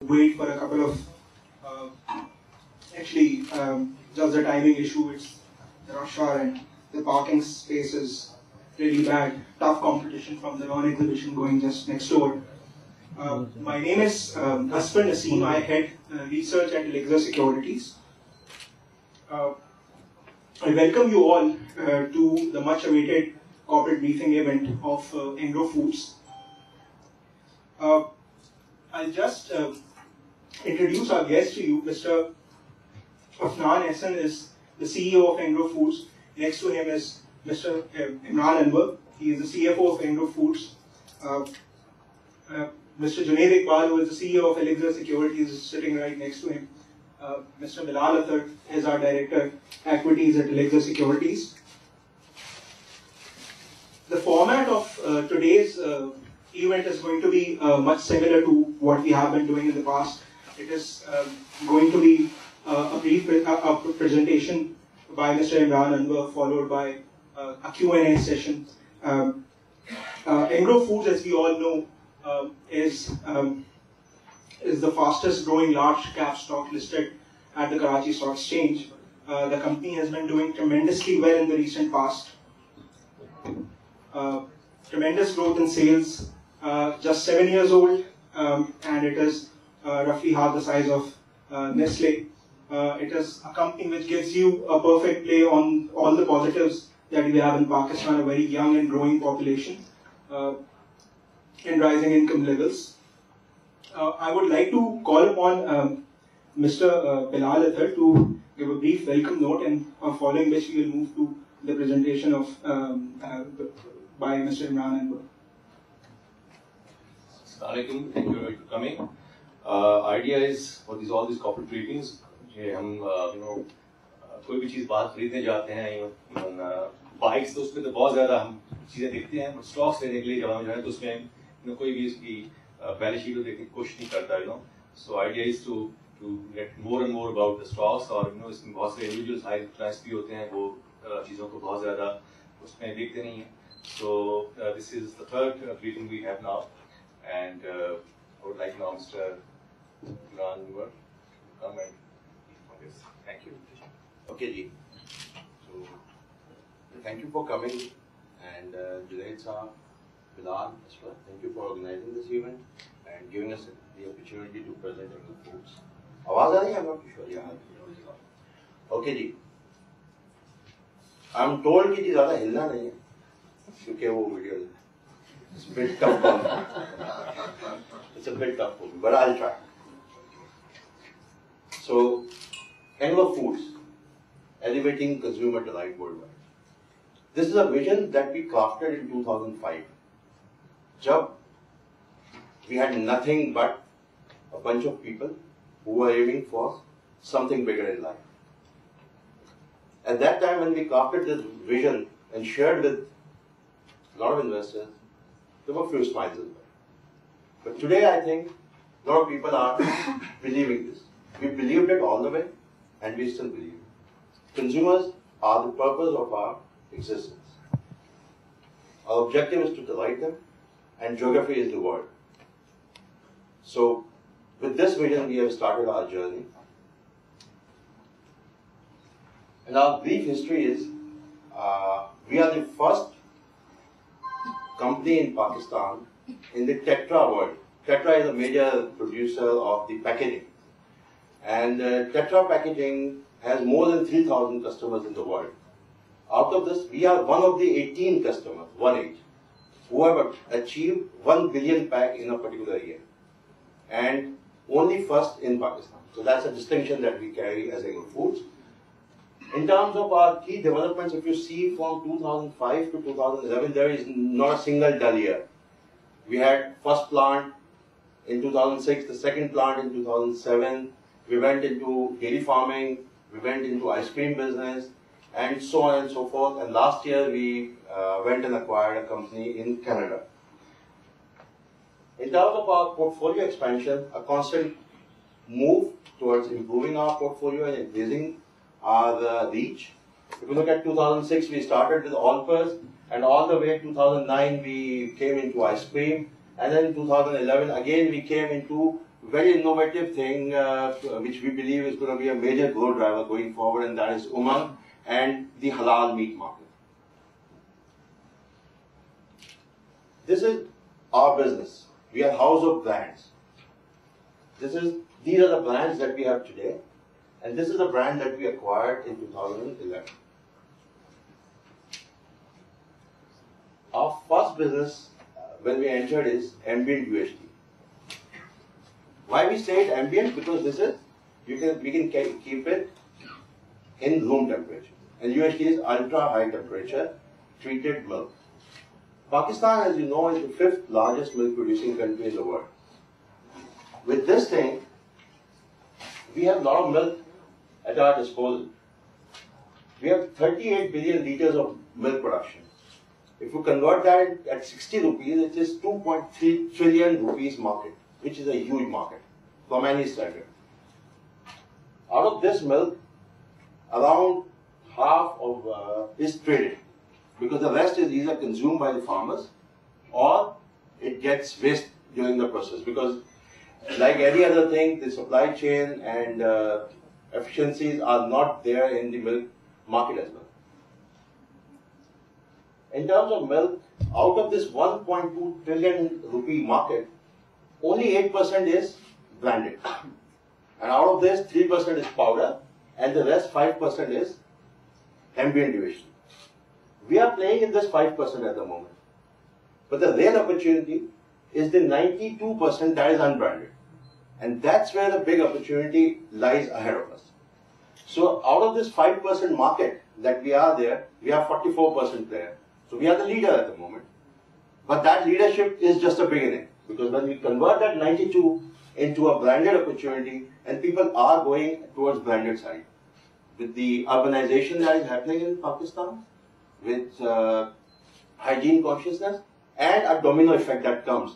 wait for a couple of, just the timing issue, it's the rush hour and the parking space is really bad. Tough competition from the non-exhibition going just next door. My name is Ahsan. I head research at Elixir Securities. I welcome you all to the much-awaited corporate briefing event of Engro Foods. I'll just introduce our guest to you. Mr. Afnan is the CEO of Engro Foods. Next to him is Mr. Imran Anwer. He is the CFO of Engro Foods. Mr. Junaid Iqbal, who is the CEO of Elixir Securities, is sitting right next to him. Mr. Bilal Athar is our Director Equities at Elixir Securities. The format of today's event is going to be much similar to what we have been doing in the past. It is going to be a brief presentation by Mr. Imran Anwer, followed by a Q&A session. Engro Foods, as we all know, is the fastest growing large cap stock listed at the Karachi Stock Exchange. The company has been doing tremendously well in the recent past. Tremendous growth in sales, just 7 years old, and it is roughly half the size of Nestle. It is a company which gives you a perfect play on all the positives that we have in Pakistan, a very young and growing population, and rising income levels. I would like to call upon Mr. Bilal Athar to give a brief welcome note, and following which we will move to the presentation of by Mr. Imran Anwer. Assalamualaikum, thank you for coming. Idea is for all these corporate briefings, हम कोई भी चीज़ बात खरीदने जाते हैं, bikes तो उसमें तो बहुत ज़्यादा हम चीज़ें देखते हैं, स्टॉक्स लेने के लिए जब हम जाएं तो उसमें कोई भी इसकी बैलेंस शीट को देखने की कोशिश नहीं करता, So idea is to get more and more about the stocks, और इसमें बहुत से individuals high clients भी होते हैं, वो चीज़ों को बहुत ज़्यादा उसमें देखते नहीं हैं. So this is the third briefing we have now, and I would like now Mr. Imran Anwer to come and yes, thank you. Okay, Ji. So thank you for coming, and Junaid Saab, Bilal as well. Thank you for organizing this event and giving us the opportunity to present Engro Foods. आवाज आ रही है? I'm not sure. Yeah. Okay, Ji. I'm told कि जी ज़्यादा हिलना नहीं है, क्योंकि वो video it's a bit tough for me. It's a bit tough for me, but I'll try. So, Engro Foods, elevating consumer delight worldwide. This is a vision that we crafted in 2005. Jab we had nothing but a bunch of people who were aiming for something bigger in life. At that time, when we crafted this vision and shared with a lot of investors, there were few smiles as well. But today, I think a lot of people are believing this. We believed it all the way, and we still believe it. Consumers are the purpose of our existence. Our objective is to delight them, and geography is the word. So, with this vision, we have started our journey. And our brief history is, we are the first company in Pakistan in the Tetra world. Tetra is a major producer of the packaging. And Tetra packaging has more than 3,000 customers in the world. Out of this, we are one of the 18 customers, 18, who have achieved 1 billion pack in a particular year. And only first in Pakistan. So that's a distinction that we carry as Engro Foods. In terms of our key developments, if you see from 2005 to 2011, there is not a single dull year. We had first plant in 2006, the second plant in 2007. We went into dairy farming, we went into ice cream business, and so on and so forth. And last year, we went and acquired a company in Canada. In terms of our portfolio expansion, a constant move towards improving our portfolio and increasing our reach. If you look at 2006, we started with all-purpose, and all the way 2009, we came into ice cream. And then in 2011, again, we came into very innovative thing which we believe is going to be a major growth driver going forward, and that is umang and the halal meat market. This is our business. We are house of brands. These are the brands that we have today, and this is the brand that we acquired in 2011. Our first business when we entered is ambient UHT. Why we say it ambient? Because we can keep it in room temperature, and UHT is ultra high temperature treated milk. Pakistan, as you know, is the 5th largest milk producing country in the world. With this thing, we have a lot of milk at our disposal. We have 38 billion liters of milk production. If you convert that at 60 rupees, it is 2.3 trillion rupees market, which is a huge market from any standard. Out of this milk, around half of is traded, because the rest is either consumed by the farmers or it gets waste during the process. Because like any other thing, the supply chain and efficiencies are not there in the milk market as well. In terms of milk, out of this 1.2 trillion rupee market, only 8% is branded. And out of this, 3% is powder, and the rest 5% is ambient division. We are playing in this 5% at the moment. But the real opportunity is the 92% that is unbranded. And that's where the big opportunity lies ahead of us. So out of this 5% market that we are there, we are 44% there. So we are the leader at the moment. But that leadership is just a beginning. Because when we convert that 92 into a branded opportunity, and people are going towards branded side. With the urbanization that is happening in Pakistan, with hygiene consciousness, and a domino effect that comes.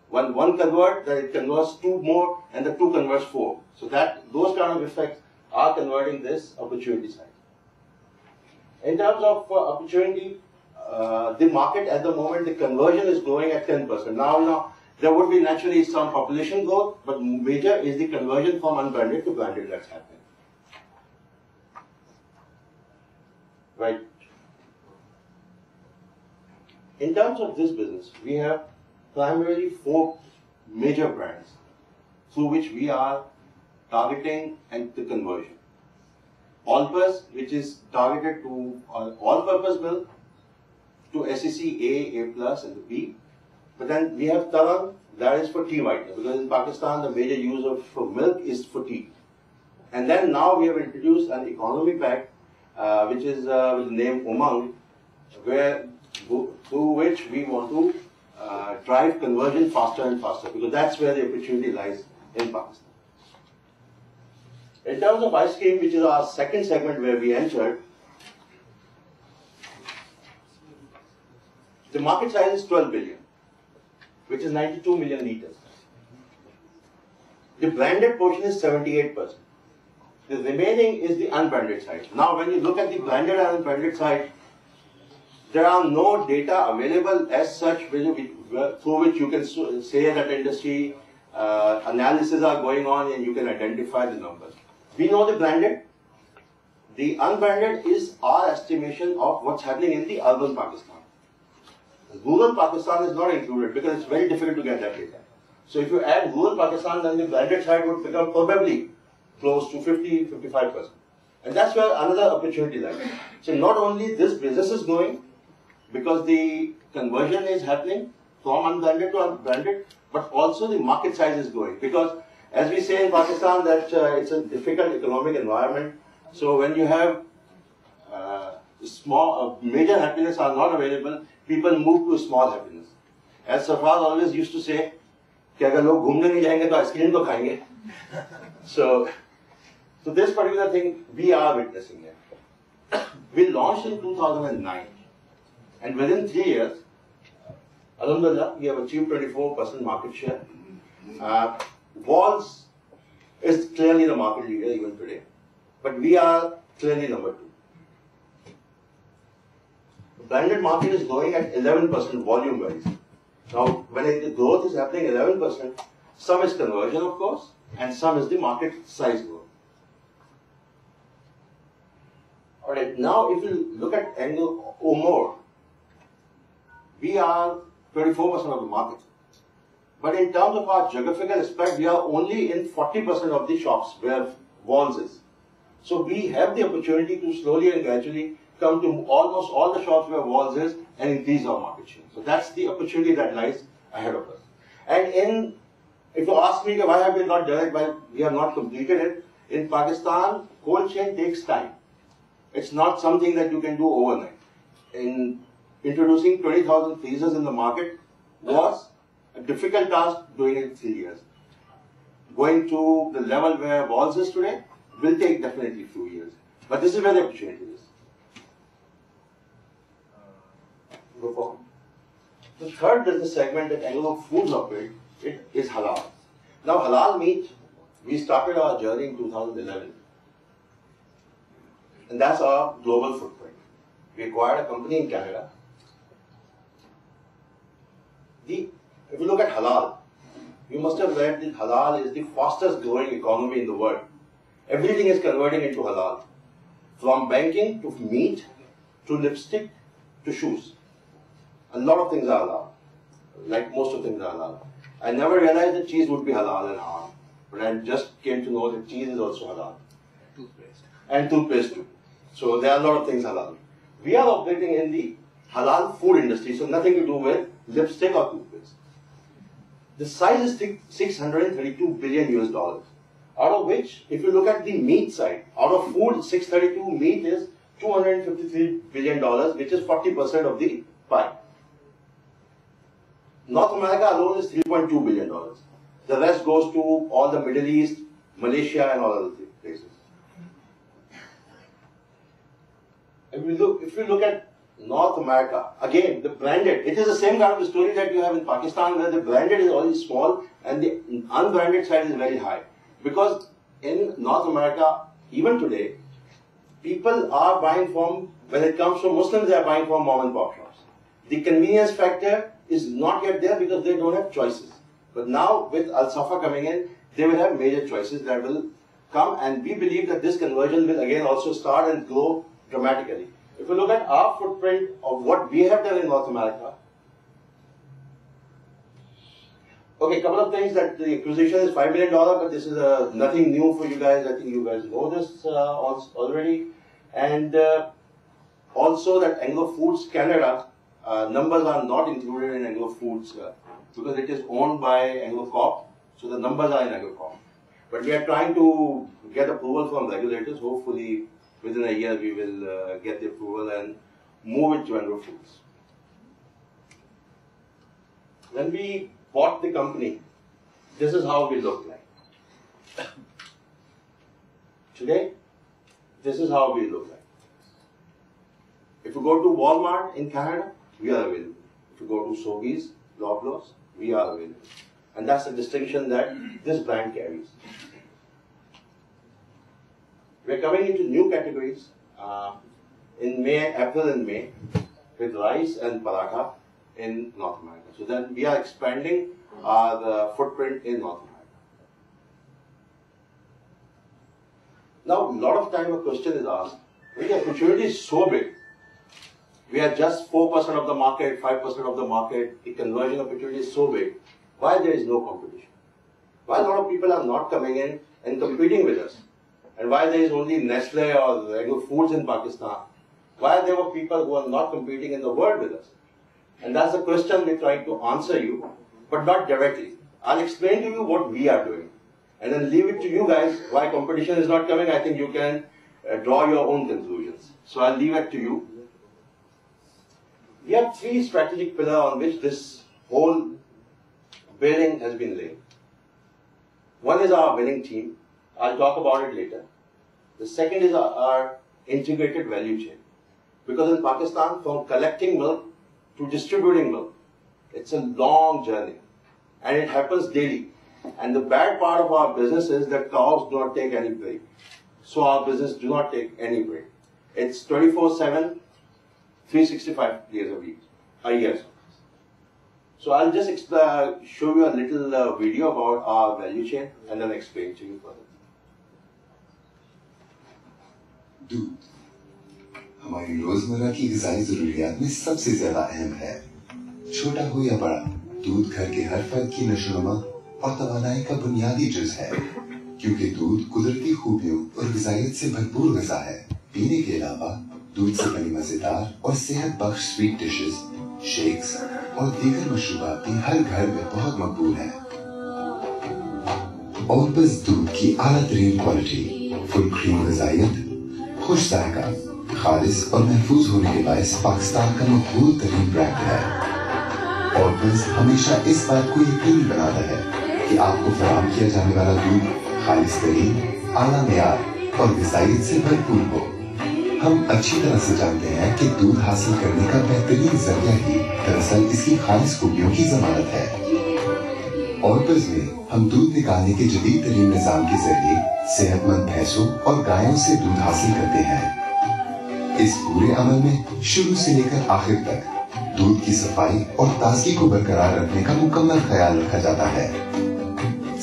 When one converts, then it converts 2 more, and the 2 converts 4. So those kind of effects are converting this opportunity side. In terms of opportunity, the market at the moment, the conversion is growing at 10%. Now, there would be naturally some population growth, but major is the conversion from unbranded to branded that's happening. Right. In terms of this business, we have primarily 4 major brands through which we are targeting and the conversion. All-purpose, which is targeted to all-purpose milk, to SEC A, A+, and the B. But then we have Tarang, that is for tea whitener, because in Pakistan the major use of milk is for tea. And then now we have introduced an economy pack, which is with the name Umang, through which we want to drive conversion faster and faster, because that's where the opportunity lies in Pakistan. In terms of ice cream, which is our second segment where we entered, the market size is 12 billion, which is 92 million liters. The branded portion is 78%. The remaining is the unbranded side. Now, when you look at the branded and unbranded side, there are no data available as such through which you can say that industry analysis are going on and you can identify the numbers. We know the branded. The unbranded is our estimation of what's happening in the urban Pakistan. Rural Pakistan is not included because it's very difficult to get that data. So if you add rural Pakistan, then the branded side would become probably close to 50-55%. And that's where another opportunity lies. So not only this business is growing because the conversion is happening from unbranded to unbranded, but also the market size is growing. Because as we say in Pakistan that it's a difficult economic environment. So when you have major happiness are not available, people move to small happiness. As Safar always used to say, कि अगर लोग घूमने नहीं जाएंगे तो ice cream तो खाएंगे. So this particular thing we are witnessing it. We launched in 2009, and within 3 years, alhamdulillah, we have achieved 24% market share. Walls is clearly the market leader even today, but we are clearly number 2. The branded market is growing at 11% volume-wise. Now, when the growth is happening 11%, Some is conversion, of course, and some is the market size growth. Alright, now if you look at Engro or more, we are 24% of the market. But in terms of our geographical spread, we are only in 40% of the shops where Walls is. So we have the opportunity to slowly and gradually come to almost all the shops where Walls is and increase our market share. So that's the opportunity that lies ahead of us. And if you ask me why have we not done it, why we have not completed it, in Pakistan, cold chain takes time. It's not something that you can do overnight. In introducing 20,000 freezers in the market was a difficult task doing it in 3 years. Going to the level where Walls is today will take definitely a few years. But this is where the opportunity is. Go forward. The third business segment that Engro Foods operate is halal. Now halal meat, we started our journey in 2011. And that's our global footprint. We acquired a company in Canada. If you look at halal, you must have read that halal is the fastest growing economy in the world. Everything is converting into halal. From banking to meat, to lipstick, to shoes. A lot of things are halal. Like most of things are halal. I never realized that cheese would be halal and halal. But I just came to know that cheese is also halal. Toothpaste. And toothpaste too. So there are a lot of things halal. We are operating in the halal food industry, so nothing to do with lipstick or toothpaste. The size is 632 billion US dollars. Out of which, if you look at the meat side, out of food, 632 meat is $253 billion, which is 40% of the pie. North America alone is $3.2 billion. The rest goes to all the Middle East, Malaysia, and all other places. If you look at North America, again, the branded, it is the same kind of story that you have in Pakistan, where the branded is always small and the unbranded side is very high. Because in North America, even today, people are buying from, when it comes to Muslims, they are buying from mom and pop shops. The convenience factor is not yet there because they don't have choices. But now, with Al-Safa coming in, they will have major choices that will come, and we believe that this conversion will again also start and grow dramatically. If you look at our footprint of what we have done in North America, okay, a couple of things, that the acquisition is $5 million, but this is nothing new for you guys. I think you guys know this already. And also that Engro Foods Canada numbers are not included in Engro Foods because it is owned by Engro Corp. So the numbers are in Engro Corp. But we are trying to get approval from regulators. Hopefully within a year we will get the approval and move it to Engro Foods. When we bought the company, this is how we look like. Today, this is how we look like. If you go to Walmart in Canada, we are available. If you go to Sobeys, Loblaws, we are available. And that's the distinction that this brand carries. We're coming into new categories in April and May, with rice and paratha in North America. So then we are expanding the footprint in North America. Now, a lot of time a question is asked, when the opportunity is so big, we are just 4% of the market, 5% of the market, the conversion opportunity is so big, why there is no competition? Why a lot of people are not coming in and competing with us? And why there is only Nestle or Engro Foods in Pakistan? Why there were people who are not competing in the world with us? And that's the question we're trying to answer you, but not directly. I'll explain to you what we are doing, and then leave it to you guys why competition is not coming. I think you can draw your own conclusions. So I'll leave it to you. We have 3 strategic pillars on which this whole building has been laid. One is our winning team. I'll talk about it later. The second is our integrated value chain. Because in Pakistan, from collecting milk to distributing milk, it's a long journey. And it happens daily. And the bad part of our business is that cows do not take any break. So our business do not take any break. It's 24/7, 365 days a week, a year. So I'll just show you a little video about our value chain and then explain to you further. दूध हमारी रोजमर्रा की ग़िज़ाई ज़रूरियात में सबसे ज्यादा अहम है। छोटा हो या बड़ा, दूध घर के हर फर्द की नशोनुमा और तवानाई का बुनियादी जुज़ है, क्योंकि दूध कुदरती खूबियों और ग़िज़ाइयत से भरपूर ग़िज़ा है। पीने के अलावा दूध से बनी मज़ेदार और सेहत बख्श स्वीट डिशेस, शेक्स और दीगर मशरूबात भी हर घर में बहुत मकबूल हैं। और बस दूध की आला तरीन क्वालिटी, फुल क्रीम ग़िज़ाइयत, खुश जायका, खालिस और महफूज होने के बायस पाकिस्तान का मकबूल तरीन ब्रांड है। और बस हमेशा इस बात को यकीनी बनाता है कि आपको फराहम किया जाने वाला दूध खालिस तरीन, आला मेयार और ग़िज़ाइयत से भरपूर हो। हम अच्छी तरह से जानते हैं कि दूध हासिल करने का बेहतरीन जरिया ही दरअसल इसकी खालिस खूबियों की जमानत है। और बस में हम दूध निकालने के जदीद तरीन निज़ाम के जरिए सेहतमंद भैंसों और गायों से दूध हासिल करते हैं। इस पूरे अमल में शुरू से लेकर आखिर तक दूध की सफाई और ताजगी को बरकरार रखने का मुकम्मल ख्याल रखा जाता है।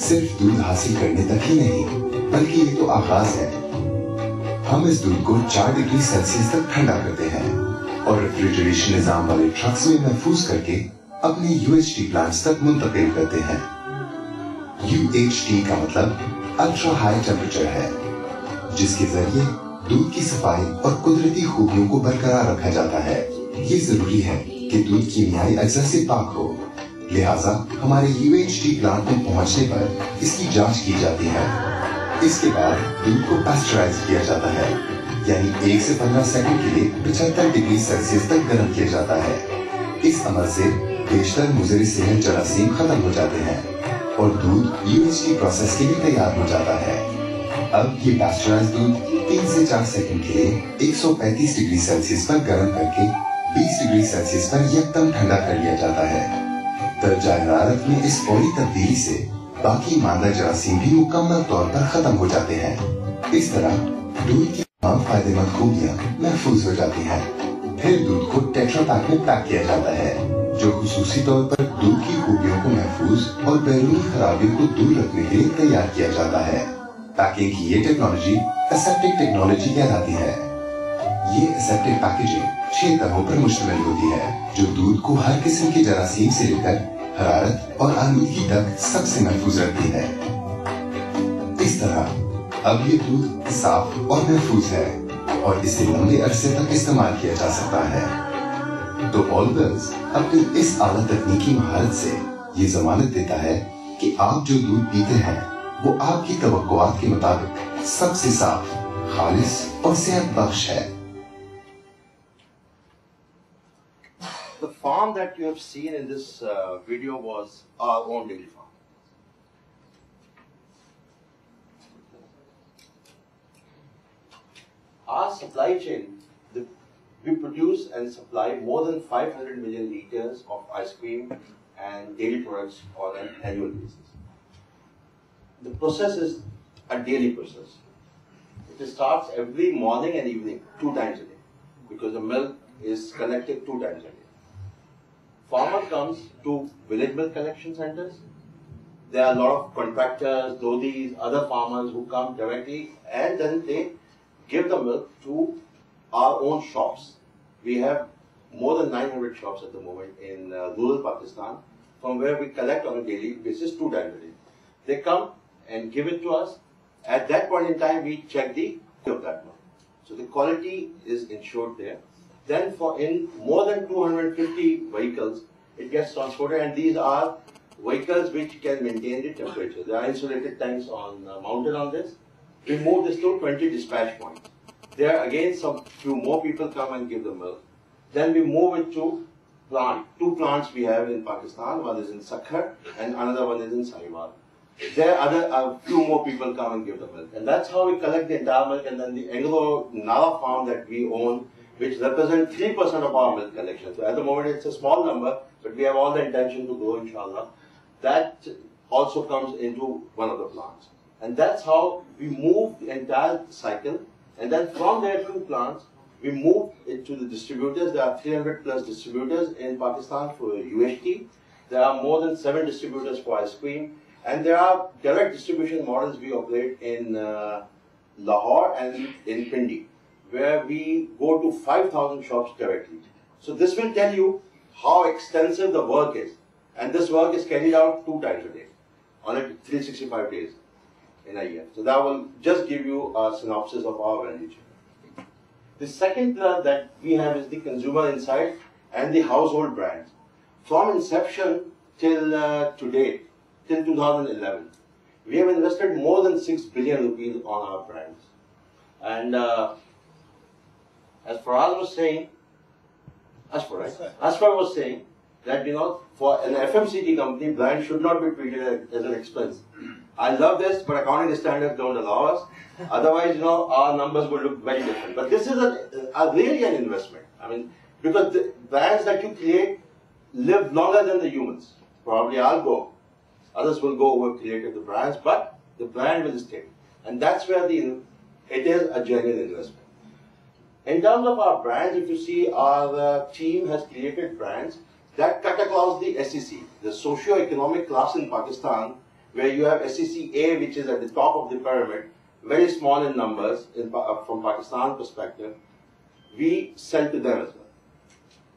सिर्फ दूध हासिल करने तक ही नहीं, बल्कि ये तो आगाज है। हम इस दूध को 4 डिग्री सेल्सियस तक ठंडा करते हैं और रेफ्रिजरेशन निजाम वाले ट्रक्स में महफूज करके अपने UHT प्लांट्स तक मुंतकिल करते हैं। UHT का मतलब अल्ट्रा हाई टेम्परेचर है, जिसके जरिए दूध की सफाई और कुदरती खूबियों को बरकरार रखा जाता है। ये जरूरी है कि दूध कीमियाई अज्जा से पाक हो, लिहाजा हमारे UHT प्लांट में पहुंचने पर इसकी जांच की जाती है। इसके बाद दूध को पास्चराइज किया जाता है, यानी 1 से 15 सेकंड के लिए 75 डिग्री सेल्सियस तक गर्म किया जाता है। इस अमल से बेशतर मुज़र सेहत जरासीम खत्म हो जाते हैं और दूध UHT प्रोसेस के लिए तैयार हो जाता है। अब ये पास्चराइज दूध 3 से 4 सेकंड के लिए 135 डिग्री सेल्सियस पर गर्म करके 20 डिग्री सेल्सियस पर यकदम ठंडा कर लिया जाता है। दर्जा हरारत में इस फौरी तब्दीली से बाकी मादा जरासीम भी मुकम्मल तौर पर खत्म हो जाते हैं। इस तरह दूध की तमाम फायदेमंद खूबियाँ महफूज हो जाती हैं। फिर दूध को टेट्रा पैक में पैक किया जाता है, जो खुसूसी तौर पर दूध की खूबियों को महफूज और बैरूनी खराबियों को दूर रखने के लिए तैयार किया जाता है। पैकिंग की ये टेक्नोलॉजी एसेप्टिक टेक्नोलॉजी कहलाती है। ये एसेप्टिक पैकेजिंग 6 तहों पर मुश्तमिल होती है, जो दूध को हर किस्म के जरासीम से लेकर हरारत और आलूगी तक सबसे महफूज रखती है। इस तरह अब ये दूध साफ और महफूज है और इसे लंबे अरसे तक इस्तेमाल किया जा सकता है। तो ऑलवेज अपनी इस आला तकनीकी महारत से ये जमानत देता है कि आप जो दूध पीते हैं वो आपकी तवक्कुआत के मुताबिक सबसे साफ, खालिस और सेहत बख्श है। The farm that you have seen in this video was our own dairy farm. Our supply chain, we produce and supply more than 500 million liters of ice cream and dairy products on an annual basis. The process is a daily process. It starts every morning and evening, 2 times a day, because the milk is collected 2 times a day. Farmer comes to village milk collection centers. There are a lot of contractors, dodis, other farmers who come directly, and then they give the milk to our own shops. We have more than 900 shops at the moment in rural Pakistan, from where we collect on a daily basis 2 times a day. They come and give it to us. At that point in time, we check the quality of that milk. So the quality is ensured there. Then in more than 250 vehicles, it gets transported, and these are vehicles which can maintain the temperature. There are insulated tanks mounted on this. We move this to 20 dispatch points. There again, few more people come and give the milk. Then we move it to plant. 2 plants we have in Pakistan. One is in Sakhar and another one is in Sahiwal. There a few more people come and give the milk. And that's how we collect the entire milk. And then the Engro farm that we own, which represents 3% of our milk collection. So at the moment it's a small number, but we have all the intention to grow, inshallah. That also comes into one of the plants. And that's how we move the entire cycle. And then from there 2 plants, we move it to the distributors. There are 300 plus distributors in Pakistan for UHT. There are more than 7 distributors for ice cream, and there are direct distribution models we operate in Lahore and in Pindi, where we go to 5,000 shops directly. So this will tell you how extensive the work is, and this work is carried out 2 times a day, on a 365 days in a year. So that will just give you a synopsis of our value chain. The second pillar that we have is the consumer insight and the household brands. From inception till today, till 2011, we have invested more than 6 billion rupees on our brands. And as Faraz was saying, Asfar was saying that, you know, for an FMCG company, brand should not be treated as an expense. I love this, but accounting standards don't allow us. Otherwise, you know, our numbers will look very different. But this is really an investment. I mean, because the brands that you create live longer than the humans. Probably I'll go. Others will go who have created the brands, but the brand will stay. And that's where it is a genuine investment. In terms of our brands, if you see, our team has created brands that cut across the SEC, the socio-economic class in Pakistan, where you have SEC A, which is at the top of the pyramid, very small in numbers from Pakistan perspective. We sell to them as well.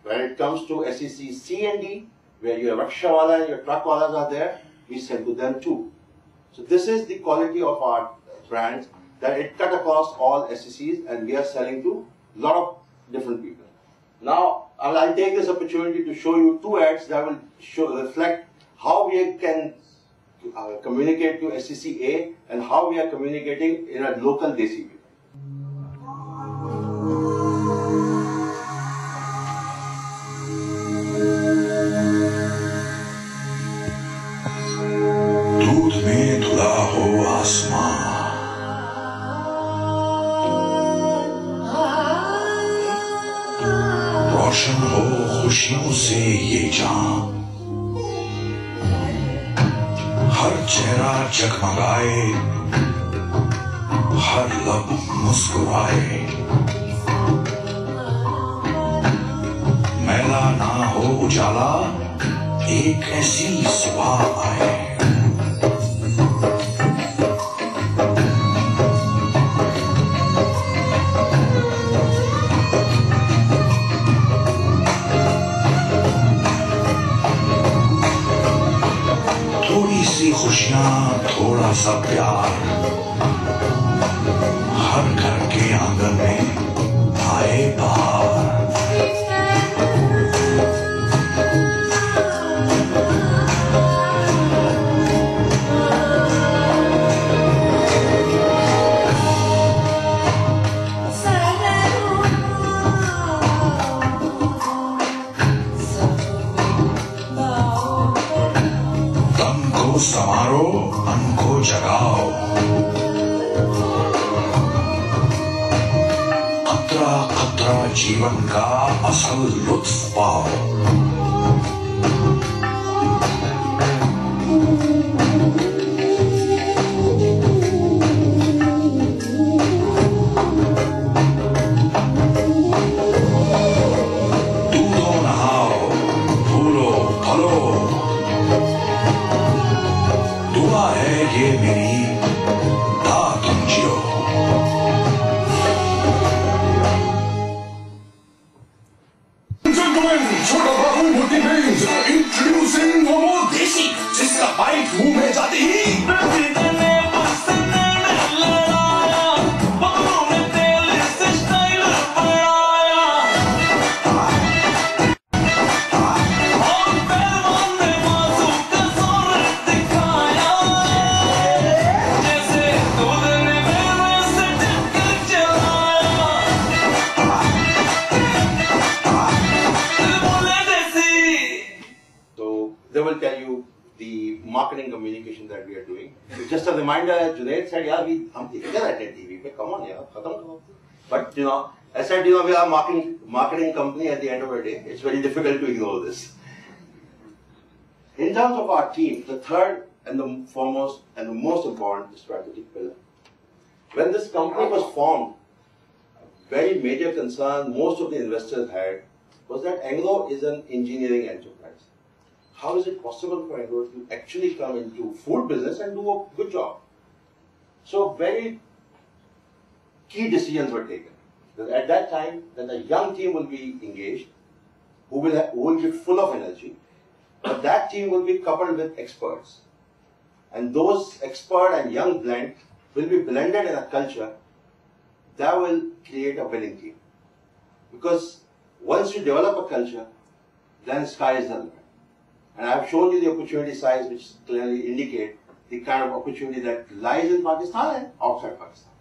When it comes to SEC C and D, where your rickshawala and your truckwalas are there, we sell to them too. So this is the quality of our brands, that it cut across all SECs, and we are selling to a lot of different people. Now, I'll take this opportunity to show you 2 ads that will reflect how we can communicate to SEC A and how we are communicating in a local Desi way. दूध में धुला हो आसमां, रोशन हो खुशियों से ये जान, हर चेहरा जगमगाए, हर लब मुस्कुराए, मैला ना हो उजाला, एक ऐसी सुबह आए। थोड़ी सी खुशियां, थोड़ा सा प्यार, हर घर के आंगन में आए बहार। संवारो, मन को जगाओ, खतरा खतरा जीवन का असल लुत्फ पाओ। दूधो नहाओ, फूलो फलो, दुआ है ये मेरी, ता तुम जियो। छोटा बाबू मोटी बेंज इंट्रोड्यूसिंग मोमो देसी, जिसका बाइट मुंह में जाते ही marketing communication that we are doing. Just a reminder, Junaid said, "Yeah, हम देखते रहते हैं TV पे, come on, यार, खत्म करो." But you know, I said, you know, we are a marketing company. At the end of the day, it's very difficult to ignore this. In terms of our team, the third and the foremost and the most important strategic pillar. When this company was formed, a very major concern most of the investors had was that Engro is an engineering enterprise. how is it possible for Engro to actually come into food business and do a good job? So very key decisions were taken. At that time, then a young team will be engaged, who will be full of energy, but that team will be coupled with experts. And those expert and young blend will be blended in a culture that will create a winning team. Because once you develop a culture, then sky is the limit. And I've shown you the opportunity size, which clearly indicate the kind of opportunity that lies in Pakistan and outside Pakistan.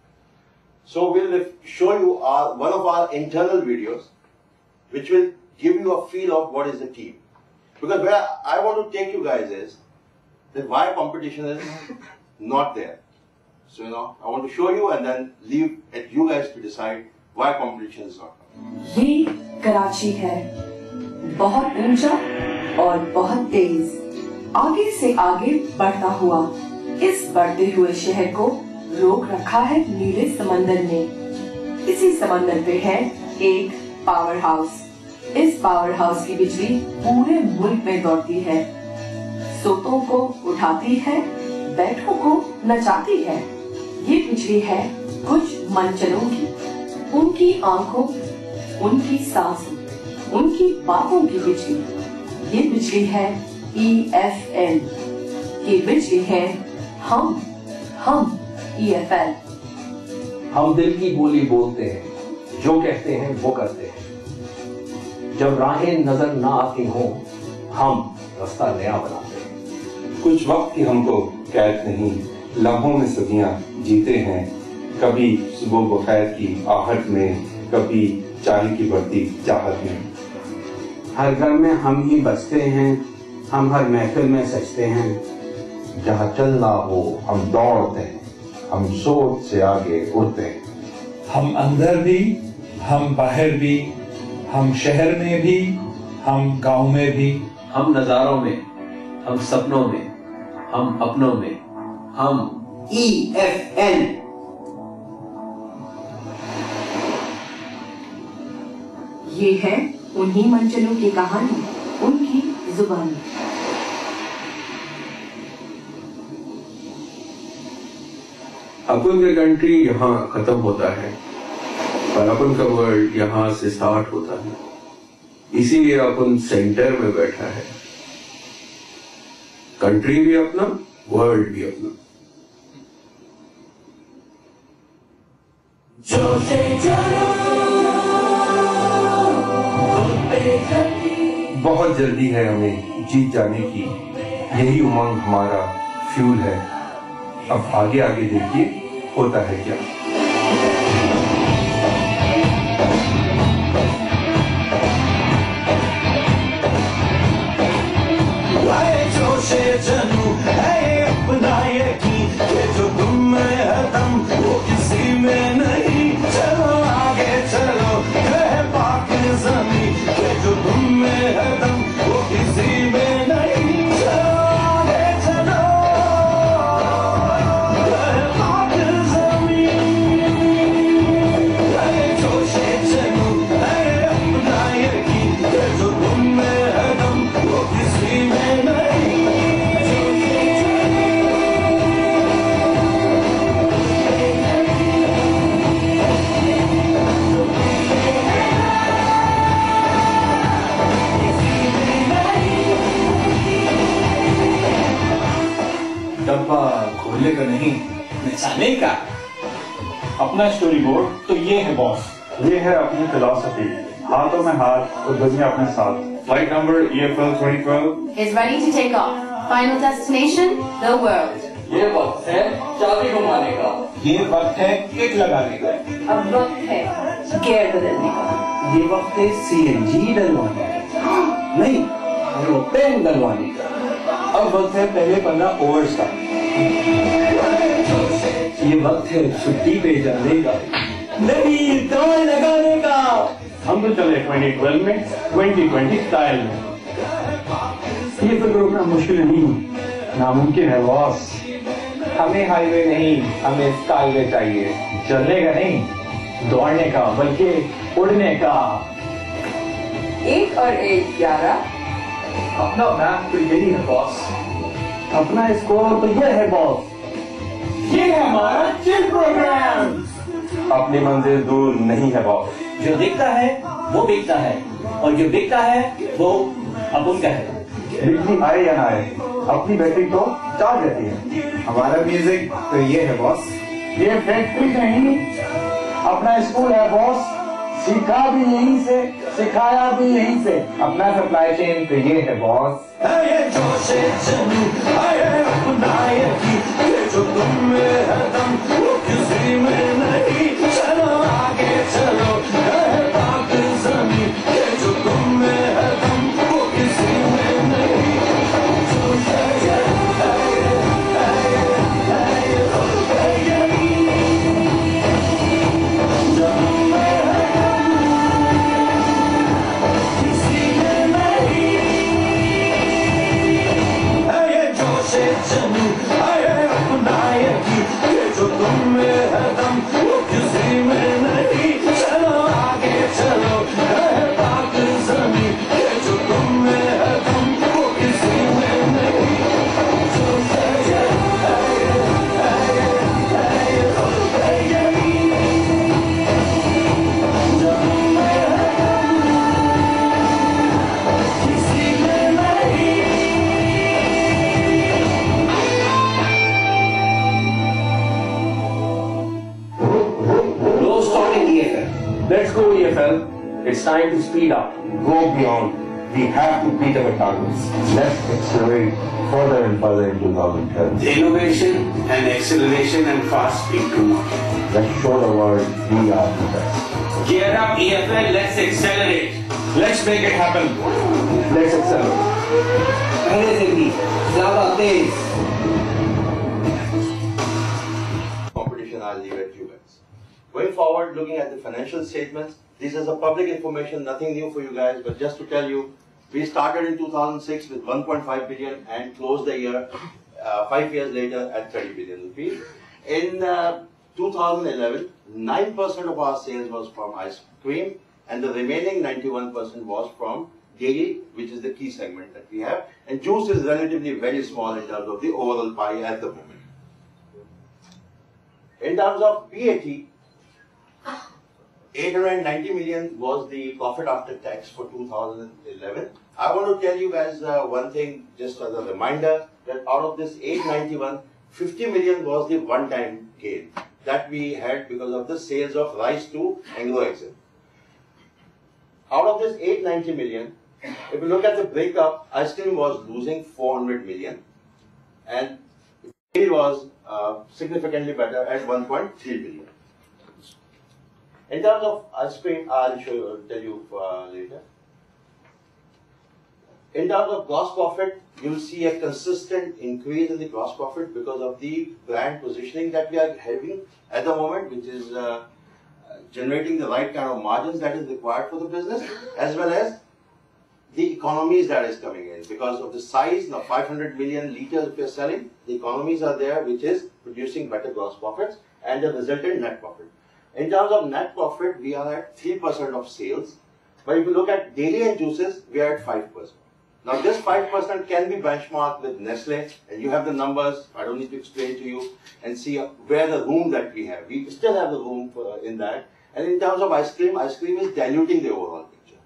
So we'll show you one of our internal videos, which will give you a feel of what is the team. Because where I want to take you guys is that why competition is not there. So I want to show you and then leave at you guys to decide why competition is not there. ये कराची है, बहुत ऊंचा और बहुत तेज, आगे से आगे बढ़ता हुआ। इस बढ़ते हुए शहर को रोक रखा है नीले समंदर ने। इसी समंदर पे है एक पावर हाउस। इस पावर हाउस की बिजली पूरे मुल्क में दौड़ती है, सोतों को उठाती है, बैठों को नचाती है। ये बिजली है कुछ मनचलों की, उनकी आंखों, उनकी सांसों, उनकी बातों की बिजली। ये बिजली है EFL। ये बिजली है हम EFL। हम दिल की बोली बोलते हैं, जो कहते हैं वो करते हैं। जब राहें नजर ना आती हों, हम रास्ता नया बनाते हैं। कुछ वक्त की हमको कैद नहीं, लम्हों में सदियां जीते हैं। कभी सुबह बखैर की आहट में, कभी चाय की बढ़ती चाहत में। हर घर में हम ही बसते हैं, हम हर महफिल में सजते हैं। जहाँ चलना हो हम दौड़ते हैं, हम सोच से आगे उड़ते हैं। हम अंदर भी, हम बाहर भी, हम शहर में भी, हम गांव में भी। हम नजारों में, हम सपनों में, हम अपनों में, हम EFL। ये है उन्हीं मंचलों की कहानी, उनकी जुबानी। अपन का कंट्री यहाँ खत्म होता है और अपन का वर्ल्ड यहाँ से स्टार्ट होता है। इसीलिए अपन सेंटर में बैठा है। कंट्री भी अपना, वर्ल्ड भी अपना। बहुत जल्दी है हमें जीत जाने की, यही उमंग हमारा फ्यूल है। अब आगे आगे देखिए होता है क्या। अपना यकीन जो तुम में है दम, वो किसी में नहीं। चलो आगे चलो, है पाक ज़मीं जो तुम में है दम, वो किसी में नहीं। चलो आगे चलो, है पाक ज़मीं, है जोशे चलो, है अपना यकीन जो तुम में है दम, वो किसी में नहीं। डब्बा खोलने का नहीं, नचाने का। अपना स्टोरी बोर्ड तो ये है बॉस। ये है अपनी फिलॉसफी, हाथों में हाथ और दुनिया अपने साथ। Flight number EFL 2012 is ready to take off. Final destination, the world. ये वक्त है चाबी घुमाने का। ये वक्त है किक लगाने का। अब वक्त है गियर बदलने का। ये वक्त है CNG डलवाने का, नहीं एरोप्लेन डलवाने का। अब वक्त है पहले 15 ओवर्स का। ये वक्त है छुट्टी पे जाने का, नहीं दौड़ लगाने का। हम तो चले 2012 में 2020 स्टाइल में। ये फिक्र रोकना मुश्किल नहीं, नामुमकिन है बॉस। हमें हाईवे नहीं, हमें स्काईवे चाहिए। चलने का नहीं, दौड़ने का, बल्कि उड़ने का। 1 और 1 11, अपना मैप तो यही है बॉस, अपना स्कोर तो ये है बॉस, ये है हमारा चिल प्रोग्राम। अपनी मंजिल दूर नहीं है बॉस। जो दिखता है वो बिकता है, और जो बिकता है वो अपन का है। बिजली आए या ना आए, अपनी बैटरी तो चार्ज रहती है। हमारा म्यूजिक तो ये है बॉस। ये फैक्ट्री नहीं, अपना स्कूल है बॉस, सीखा भी यहीं से, सिखाया भी यहीं से। अपना सप्लाई चेन तो ये है बॉस। ये जोशे चलू आए अपना यकीन, ये जो तुम में है दम वो किसी में नहीं। चलो आगे चलो है पाक ज़मीं, ये जो तुम में है दम वो किसी में नहीं। Let's go, EFL. It's time to speed up. Go beyond. We have to beat our targets. Let's accelerate further and further in 2012. The innovation and acceleration and fast speed to market. Let's show the world we are the best. Gear up, EFL. Let's accelerate. Let's make it happen. Let's accelerate. पहले से भी ज़्यादा तेज। Competition, I'll leave it to you guys. Going forward, looking at the financial statements, this is a public information, nothing new for you guys, but just to tell you, we started in 2006 with 1.5 billion and closed the year 5 years later at 30 billion rupees. In 2011, 9% of our sales was from ice cream, and the remaining 91% was from dairy, which is the key segment that we have, and juice is relatively very small in terms of the overall pie at the moment. In terms of PAT, 890 million was the profit after tax for 2011. I want to tell you guys one thing, just as a reminder, that out of this 891, 50 million was the one-time gain that we had because of the sales of rice to Engro Foods. Out of this 890 million, if you look at the breakup, ice cream was losing 400 million, and it was significantly better at 1.3 billion. In terms of ice cream, I'll tell you later. In terms of gross profit, you'll see a consistent increase in the gross profit because of the brand positioning that we are having at the moment, which is generating the right kind of margins that is required for the business, as well as the economies that is coming in. Because of the size, now 500 million liters we are selling, the economies are there, which is producing better gross profits and the resultant net profit. In terms of net profit, we are at 3% of sales. But if you look at dairy and juices, we are at 5%. Now this 5% can be benchmarked with Nestle, and you have the numbers, I don't need to explain to you, and see where the room that we have. We still have the room in that. And in terms of ice cream is diluting the overall picture.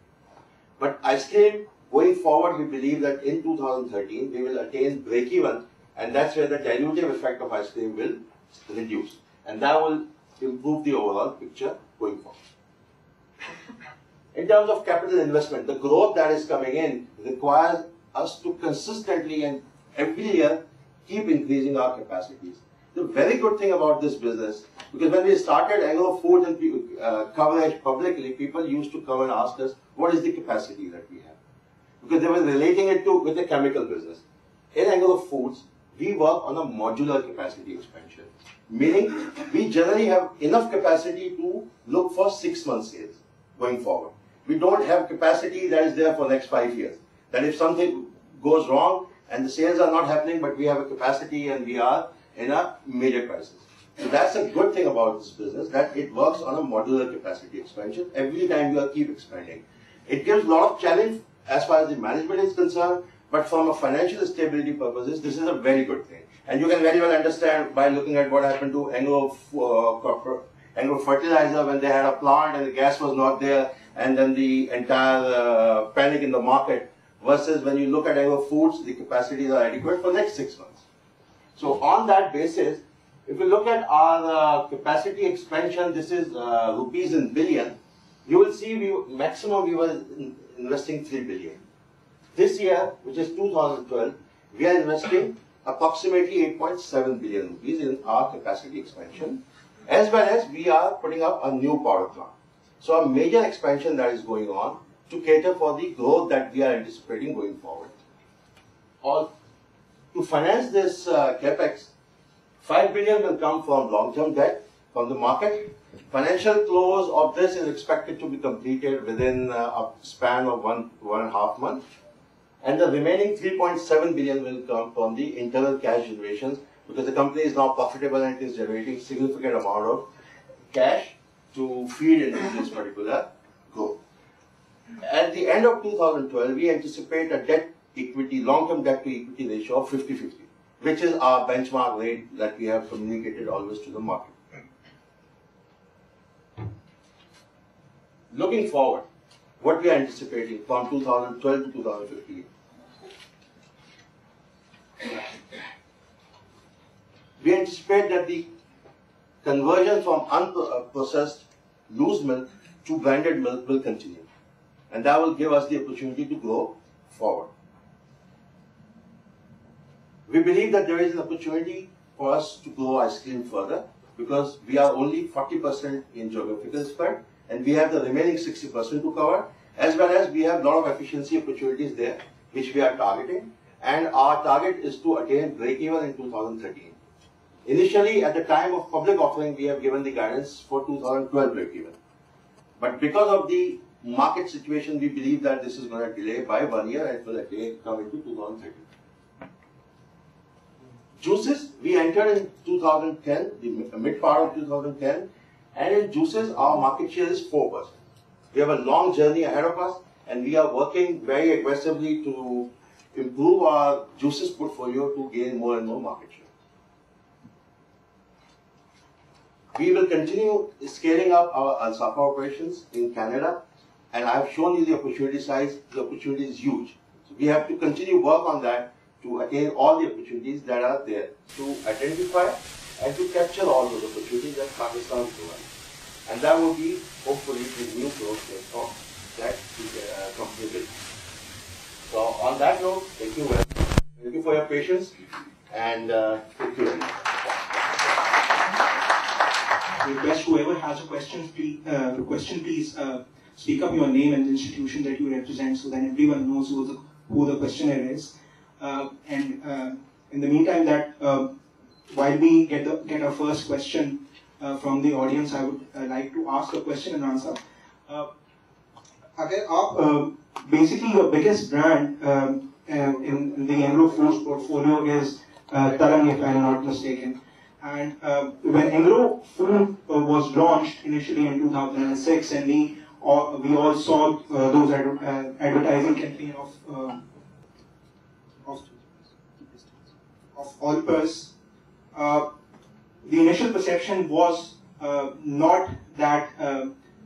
But ice cream, going forward, we believe that in 2013, we will attain break-even, and that's where the dilutive effect of ice cream will reduce. And that will improve the overall picture going forward. In terms of capital investment, the growth that is coming in requires us to consistently and every year keep increasing our capacities. The very good thing about this business, because when we started Engro Foods and coverage publicly, people used to come and ask us, what is the capacity that we have? Because they were relating it with the chemical business. In Engro Foods, we work on a modular capacity expansion. Meaning, we generally have enough capacity to look for 6 months sales going forward. We don't have capacity that is there for next 5 years. That if something goes wrong and the sales are not happening, but we have a capacity and we are in a major crisis. So that's a good thing about this business, that it works on a modular capacity expansion. Every time we keep expanding. It gives a lot of challenge as far as the management is concerned, but from a financial stability purposes, this is a very good thing. And you can very well understand by looking at what happened to Engro Fertilizer when they had a plant and the gas was not there, and then the entire panic in the market, versus when you look at Engro Foods, the capacities are adequate for next 6 months. So on that basis, if you look at our capacity expansion, this is rupees in billion, you will see maximum we were investing 3 billion. This year, which is 2012, we are investing approximately 8.7 billion rupees in our capacity expansion, as well as we are putting up a new power plant. So a major expansion that is going on to cater for the growth that we are anticipating going forward. To finance this capex, 5 billion will come from long-term debt from the market. Financial close of this is expected to be completed within a span of 1.5 months. And the remaining 3.7 billion will come from the internal cash generations, because the company is now profitable and it is generating significant amount of cash to feed into this particular growth. At the end of 2012, we anticipate a debt-equity, long-term debt-to-equity ratio of 50-50, which is our benchmark rate that we have communicated always to the market. Looking forward, what we are anticipating from 2012 to 2015. We anticipate that the conversion from unprocessed loose milk to branded milk will continue, and that will give us the opportunity to grow forward. We believe that there is an opportunity for us to grow ice cream further, because we are only 40% in geographical spread, and we have the remaining 60% to cover, as well as we have a lot of efficiency opportunities there, which we are targeting, and our target is to attain break-even in 2013. Initially, at the time of public offering, we have given the guidance for 2012 break-even. But because of the market situation, we believe that this is going to delay by 1 year and will again come into 2013. Juices, we entered in 2010, the mid part of 2010, and in juices, our market share is 4%. We have a long journey ahead of us, and we are working very aggressively to improve our juices portfolio to gain more and more market share. We will continue scaling up our Alsafa operations in Canada, and I have shown you the opportunity size. The opportunity is huge. So we have to continue work on that to attain all the opportunities that are there, to identify and to capture all those opportunities that Pakistan provides. And that will be, hopefully, the new growth platform that the company will. So on that note, thank you very much. Thank you for your patience, and thank you very much. Request whoever has a question, please speak up your name and the institution that you represent, so that everyone knows who the questioner is. In the meantime, while we get our first question from the audience, I would like to ask a question and answer. Basically, your biggest brand in the Engro Foods portfolio is Tarang, if I am not mistaken. And when Engro Food was launched initially in 2006, and we all saw those advertising campaign of All-Purpose, the initial perception was not that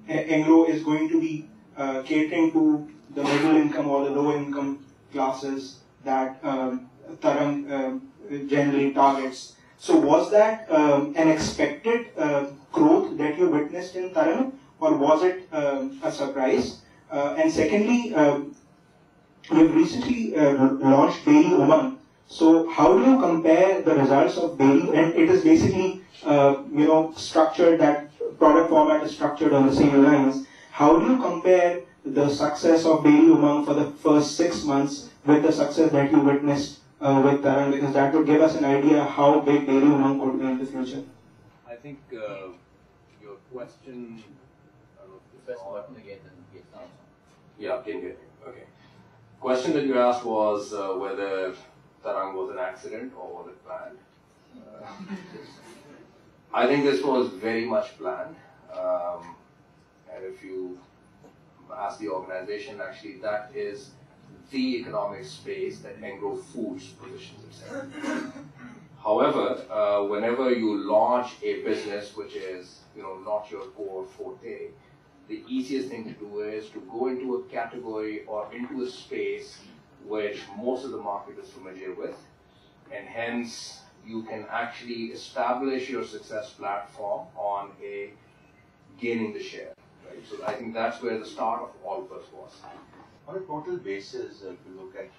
Engro is going to be catering to the middle income or the low income classes that Tarang generally targets. So was that an expected growth that you witnessed in Tarang, or was it a surprise? And secondly, you've recently launched Dairy Umang. So how do you compare the results of Dairy? And it is basically, structured, that product format is structured on the same lines. How do you compare the success of Dairy Umang for the first 6 months with the success that you witnessed with Tarang? Because that would give us an idea how big Dairy Umang could be in the future. I think your question. Press the button again and get the answer. Yeah, can get it. Okay. Question that you asked was whether Tarang was an accident or was it planned? I think this was very much planned. And if you ask the organization, actually that is the economic space that Engro Foods positions itself. However, whenever you launch a business which is not your core forte, the easiest thing to do is to go into a category or into a space which most of the market is familiar with, and hence you can actually establish your success platform on a gaining the share. Right? So I think that's where the start of all of us was. On a total basis, if you look at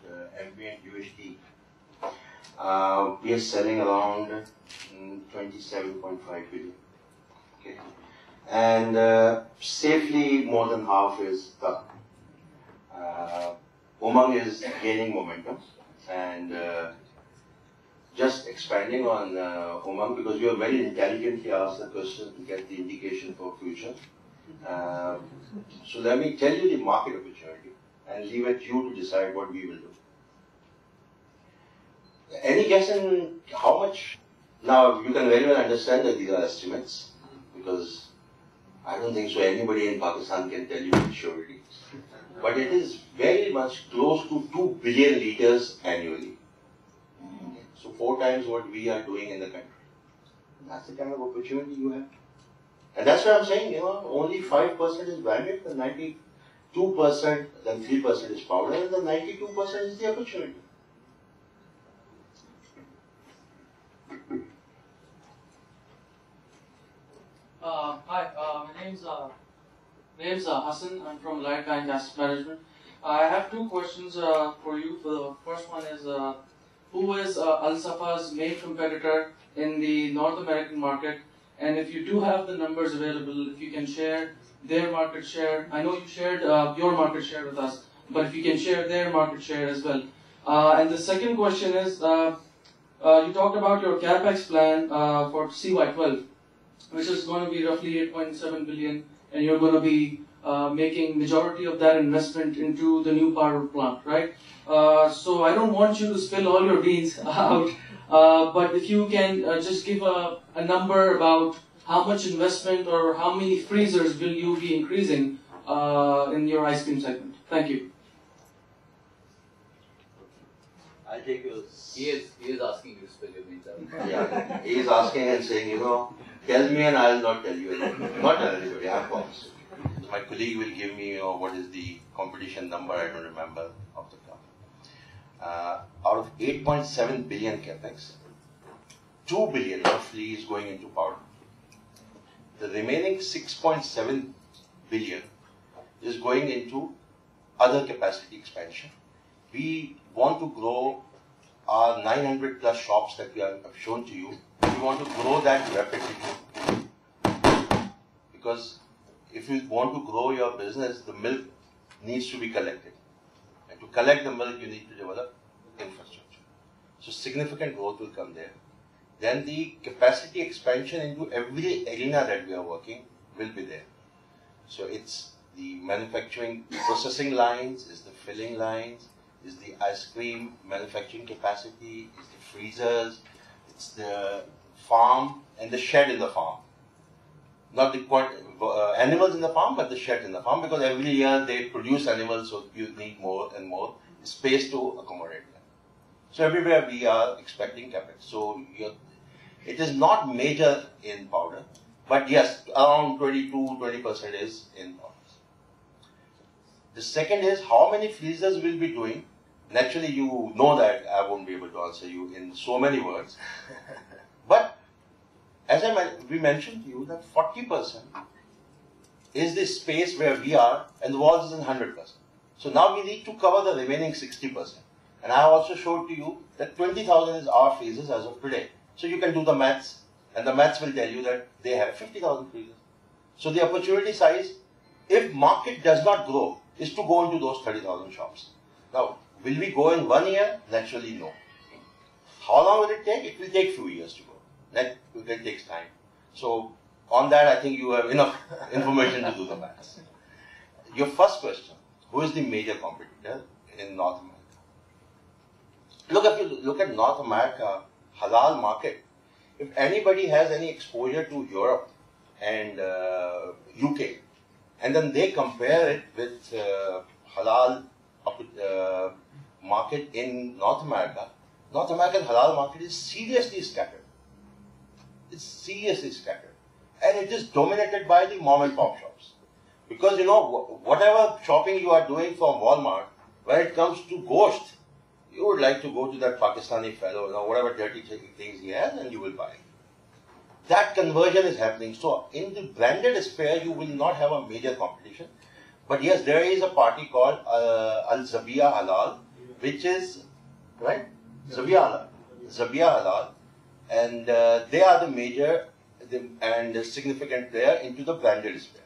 ambient USD, we are selling around 27.5 billion. Okay. And safely more than half is done. Umang is gaining momentum, and just expanding on Umang, because you have very intelligently asked the question to get the indication for future. So let me tell you the market opportunity and leave it to you to decide what we will do. Any guess in how much? Now you can very well understand that these are estimates, because I don't think so anybody in Pakistan can tell you with surety. But it is very much close to 2 billion liters annually. So 4 times what we are doing in the country. That's the kind of opportunity you have. And that's why I'm saying, only 5% is branded, the 92%, then 3% is powder, and the 92% is the opportunity. Hi, my name's Ahsan. I'm from Light Bank Asset Management. I have 2 questions for you. The first one is, who is Al Safa's main competitor in the North American market? And if you do have the numbers available, if you can share their market share. I know you shared your market share with us, but if you can share their market share as well. And the second question is, you talked about your CapEx plan for CY12, which is going to be roughly 8.7 billion, and you're going to be making majority of that investment into the new powder plant, right? So I don't want you to spill all your beans out, but if you can just give a number about how much investment or how many freezers will you be increasing in your ice cream segment. Thank you. I'll take yours. He is asking you to spill your beans out. Yeah, he is asking and saying, tell me and I'll not tell you anything. Not tell anybody, I promise. So my colleague will give me what is the competition number, I don't remember off the top. Out of 8.7 billion capex, 2 billion roughly is going into powder. The remaining 6.7 billion is going into other capacity expansion. We want to grow our 900 plus shops that we have shown to you. We want to grow that rapidly. Because if you want to grow your business, the milk needs to be collected. And to collect the milk, you need to develop infrastructure. So significant growth will come there. Then the capacity expansion into every arena that we are working will be there. So it's the manufacturing processing lines, is the filling lines, is the ice cream manufacturing capacity, is the freezers, it's the farm and the shed in the farm. Not the animals in the farm, but the shed in the farm, because every year they produce animals, so you need more and more space to accommodate them. So everywhere we are expecting capex. So it is not major in powder, but yes, around 20% is in powder. The second is how many freezers we'll be doing. Naturally, you know that I won't be able to answer you in so many words. But as we mentioned to you that 40% is the space where we are and the walls is in 100%. So now we need to cover the remaining 60%. And I also showed to you that 20,000 is our freezers as of today. So you can do the maths, and the maths will tell you that they have 50,000 freezers. So the opportunity size, if market does not grow, is to go into those 30,000 shops. Now, will we go in 1 year? Naturally, no. How long will it take? It will take a few years to go. That takes time. So, on that, I think you have enough information to do the maths. Your first question, who is the major competitor in North America? Look, if you look at North America, halal market, if anybody has any exposure to Europe and UK, and then they compare it with halal market in North America. North American halal market is seriously scattered. It's seriously scattered. And it is dominated by the mom and pop shops. Because whatever shopping you are doing from Walmart, when it comes to gosht, you would like to go to that Pakistani fellow, whatever dirty things he has, and you will buy. That conversion is happening. So in the branded sphere, you will not have a major competition. But yes, there is a party called Al-Zabiya Halal, which is, right? Zabiya Halal. And they are the major and significant player into the branded sphere.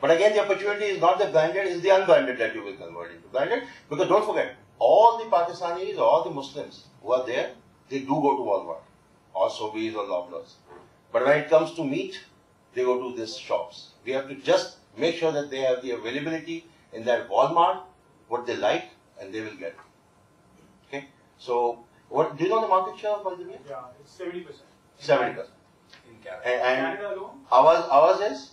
But again, the opportunity is not the branded, it's the unbranded that you will convert into branded. Because don't forget, all the Pakistanis, all the Muslims who are there, they do go to Walmart, or Sobeys or Loblaws. But when it comes to meat, they go to these shops. We have to just make sure that they have the availability in that Walmart, what they like, and they will get it. Okay? So, do you know the market share of Al-Zabiya? Yeah, it's 70%. 70%. In Canada. And Canada alone? Ours is?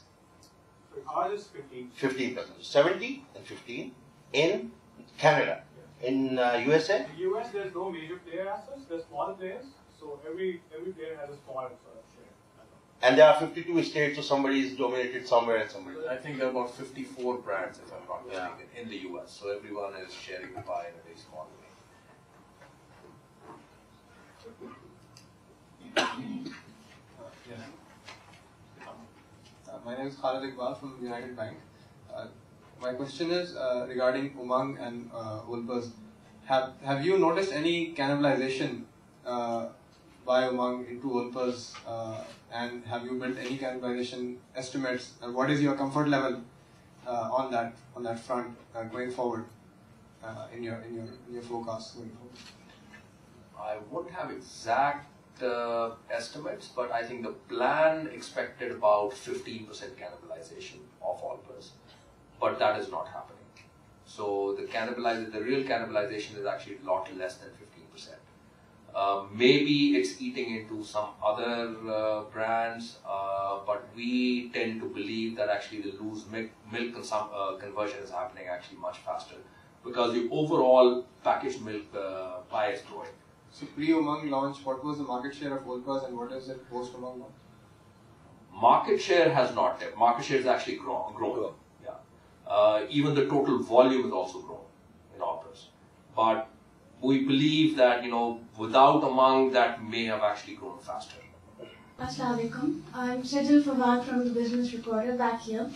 Ours is 15. 15%. 70 and 15 in Canada. Yeah. In USA? In the US, there's no major player as such. There's smaller players. So every player has a small sort of share. And there are 52 states, so somebody is dominated somewhere and somebody. I think there are about 54 brands, if I'm not mistaken, in the US. So everyone is sharing the pie in a very small way. My name is Khalid Iqbal from United Bank. My question is regarding Umang and Ulpers. Have you noticed any cannibalization by Umang into Ulpers, and have you built any cannibalization estimates? And what is your comfort level on that front going forward in your forecast going forward? I wouldn't have exact estimates, but I think the plan expected about 15% cannibalization of Allpers, but that is not happening. So the real cannibalization is actually a lot less than 15%. Maybe it's eating into some other brands, but we tend to believe that actually the loose milk conversion is happening actually much faster because the overall packaged milk pie is growing. So pre-Umang launch, what was the market share of Ulpers and what is it post-Umang launch? Market share has not dipped. Market share has actually grown. Yeah. Even the total volume has also grown in Allpers. But we believe that, without Umang, that may have actually grown faster. Assalamu alaikum. I'm Sajal Fawad from the Business Reporter back here.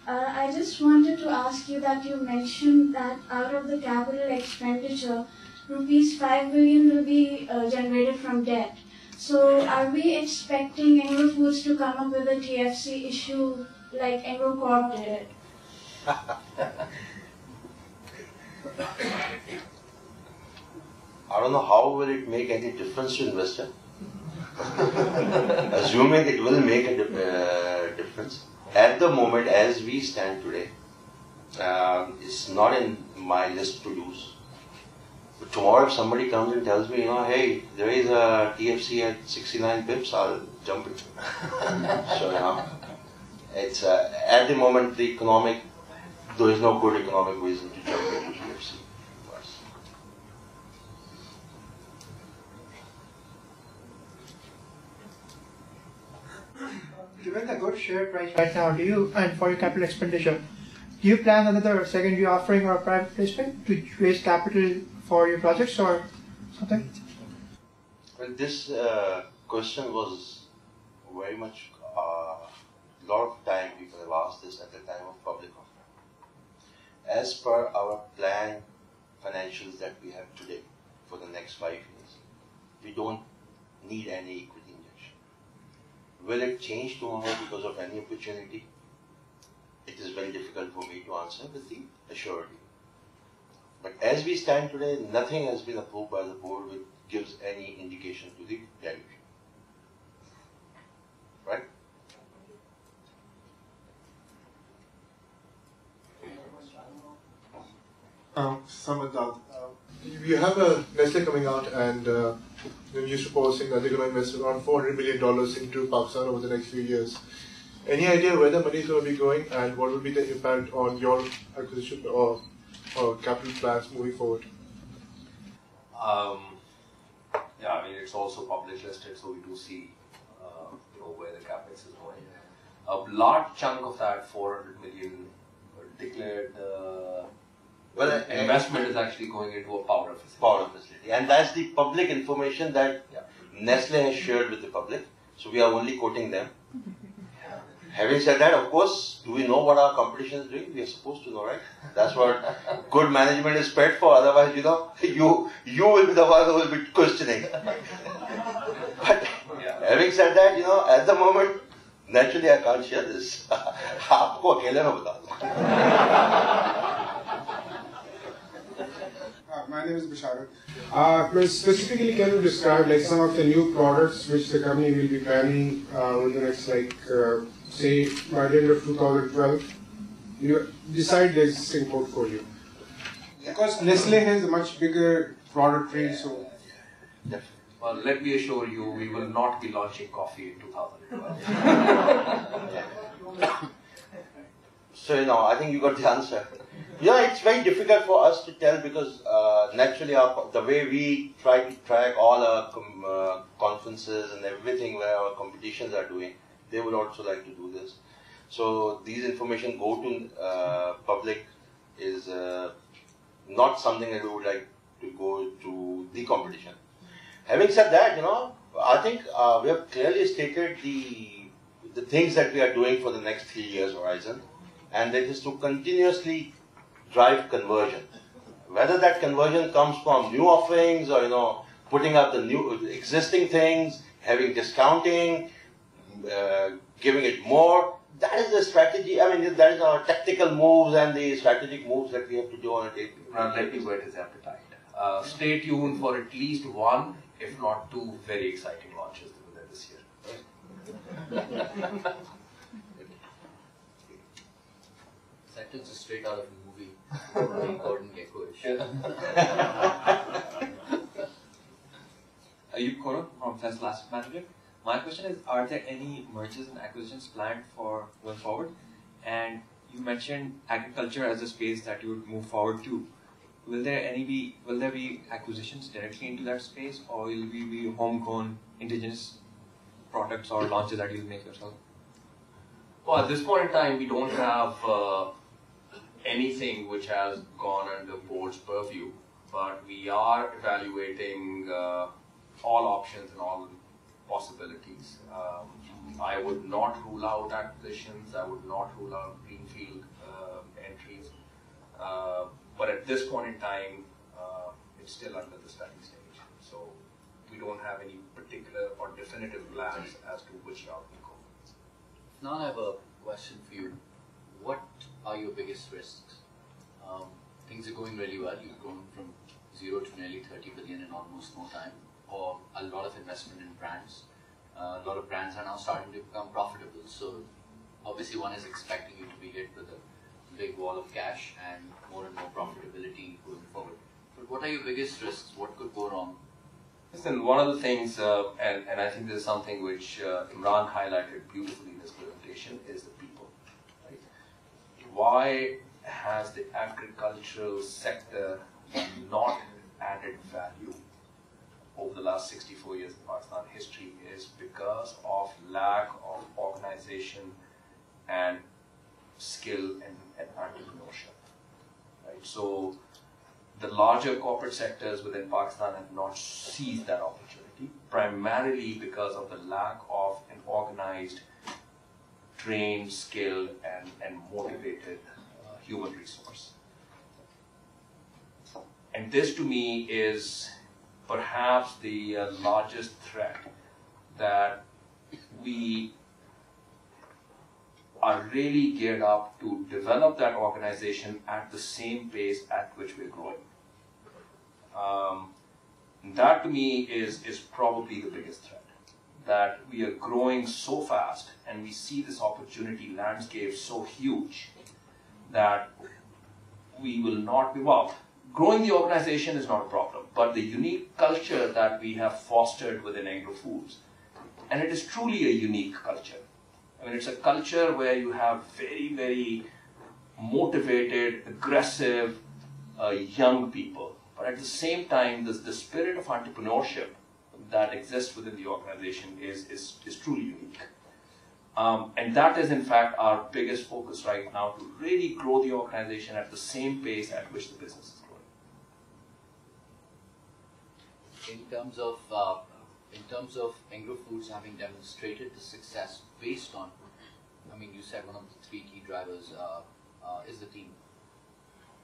I just wanted to ask you that you mentioned that out of the capital expenditure, rupees 5 billion will be generated from debt. So are we expecting Engro Foods to come up with a TFC issue like Engro Corp did it? I don't know how will it make any difference to investor. Assuming it will make a difference. At the moment, as we stand today, it's not in my list to lose. But tomorrow, if somebody comes and tells me, hey, there is a TFC at 69 pips, I'll jump into it. So, it's at the moment there is no good economic reason to jump into TFC. Given the good share price right now, and for your capital expenditure, do you plan another secondary offering or private placement to raise capital for your projects or something? Well, this question was very much, a lot of time people have asked this at the time of public offering. As per our planned financials that we have today for the next 5 years, we don't need any equity injection. Will it change tomorrow because of any opportunity? It is very difficult for me to answer with the assurity. But as we stand today, nothing has been approved by the board which gives any indication to the dilution. Right? Samadad, you have a Nestle coming out and the news report saying that they're going to invest around $400 million into Pakistan over the next few years. Any idea where the money is going to be going and what will be the impact on your acquisition or capital plans moving forward? Yeah, I mean, it's also public listed, so we do see where the capex is going. A large chunk of that 400 million declared investment is actually going into a powder facility. And that's the public information that Nestle has shared with the public. So we are only quoting them. Having said that, of course, do we know what our competition is doing? We are supposed to know, right? That's what good management is paid for. Otherwise, you will be the one who will be questioning. But having said that, at the moment, naturally I can't share this. आपको अकेले में बता दूँ. My name is Basharat. Specifically, can you describe some of the new products which the company will be planning over the next, say, by the end of 2012? You decide the existing portfolio. Because Nestle has a much bigger product range, so. Well, let me assure you, we will not be launching coffee in 2012. So, I think you got the answer. It's very difficult for us to tell because naturally the way we try to track all our conferences and everything where our competitions are doing, they would also like to do this. So these information go to public is not something that we would like to go to the competition. Having said that, I think we have clearly stated the things that we are doing for the next 3 years horizon, and that is to continuously drive conversion. Whether that conversion comes from new offerings or putting up the new existing things, having discounting, giving it more, that is the strategy. I mean, that is our tactical moves and the strategic moves that we have to do on a day. Let me whet his appetite. Stay tuned for at least one, if not two, very exciting launches within this year. Sentence is straight out of a movie. Gordon Gekko-ish. Ayub Koro from Faisal Asset Manager. My question is, are there any mergers and acquisitions planned for going forward? And you mentioned agriculture as a space that you would move forward to. Will there be acquisitions directly into that space, or will we be homegrown indigenous products or launches that you'll make yourself? Well, at this point in time, we don't have anything which has gone under board's purview, but we are evaluating all options and all possibilities. I would not rule out acquisitions. I would not rule out greenfield entries. But at this point in time, it's still under the study stage. So we don't have any particular or definitive plans as to which route we go. Now I have a question for you. What are your biggest risks? Things are going really well. You've grown from 0 to nearly 30 billion in almost no time, or a lot of investment in brands. A lot of brands are now starting to become profitable. So obviously one is expecting you to be hit with a big wall of cash and more profitability going forward. But what are your biggest risks? What could go wrong? Listen, one of the things, and I think this is something which Imran highlighted beautifully in his presentation, is the people. Right? Why has the agricultural sector not added value over the last 64 years in Pakistan history is because of lack of organization and skill and entrepreneurship. Right? So the larger corporate sectors within Pakistan have not seized that opportunity, primarily because of the lack of an organized, trained, skilled, and motivated human resource. And this to me is perhaps the largest threat that we are really geared up to develop that organization at the same pace at which we're growing. That to me is probably the biggest threat. That we are growing so fast and we see this opportunity landscape so huge that we will not be, well, growing the organization is not a problem, but the unique culture that we have fostered within Engro Foods, and it is truly a unique culture. I mean, it's a culture where you have very, very motivated, aggressive, young people, but at the same time, the spirit of entrepreneurship that exists within the organization is truly unique. And that is in fact our biggest focus right now, to really grow the organization at the same pace at which the business is growing. In terms of Engro Foods having demonstrated the success based on, I mean, you said one of the 3 key drivers is the team.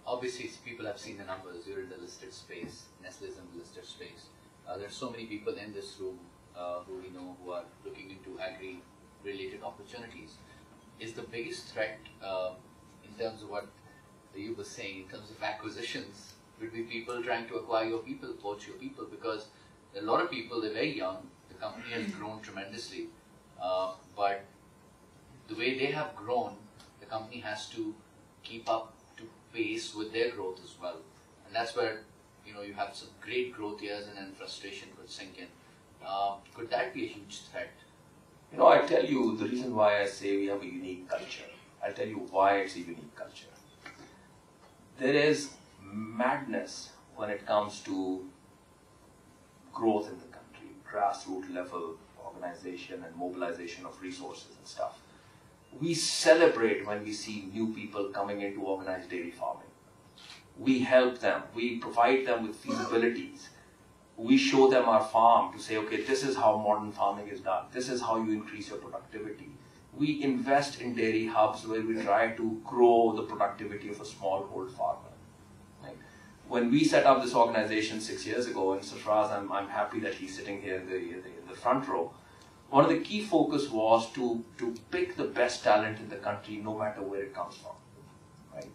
Obviously, people have seen the numbers. You're in the listed space. Nestle's in the listed space. There's so many people in this room who we know who are looking into agri-related opportunities. Is the biggest threat in terms of what you were saying, in terms of acquisitions, would be people trying to acquire your people, poach your people? Because a lot of people, they're very young. The company has grown tremendously, but the way they have grown, the company has to keep up to pace with their growth as well. And that's where you have some great growth years and then frustration could sink in. Could that be a huge threat? I tell you the reason why I say we have a unique culture. I'll tell you why it's a unique culture. There is madness when it comes to growth in the country, grassroots level organization and mobilization of resources and stuff. We celebrate when we see new people coming into organized dairy farming. We help them, we provide them with feasibilities. We show them our farm to say, okay, this is how modern farming is done. This is how you increase your productivity. We invest in dairy hubs where we try to grow the productivity of a smallhold farmer. Right? When we set up this organization 6 years ago, and Sarfraz, I'm happy that he's sitting here in the front row, one of the key focus was to pick the best talent in the country, no matter where it comes from. Right?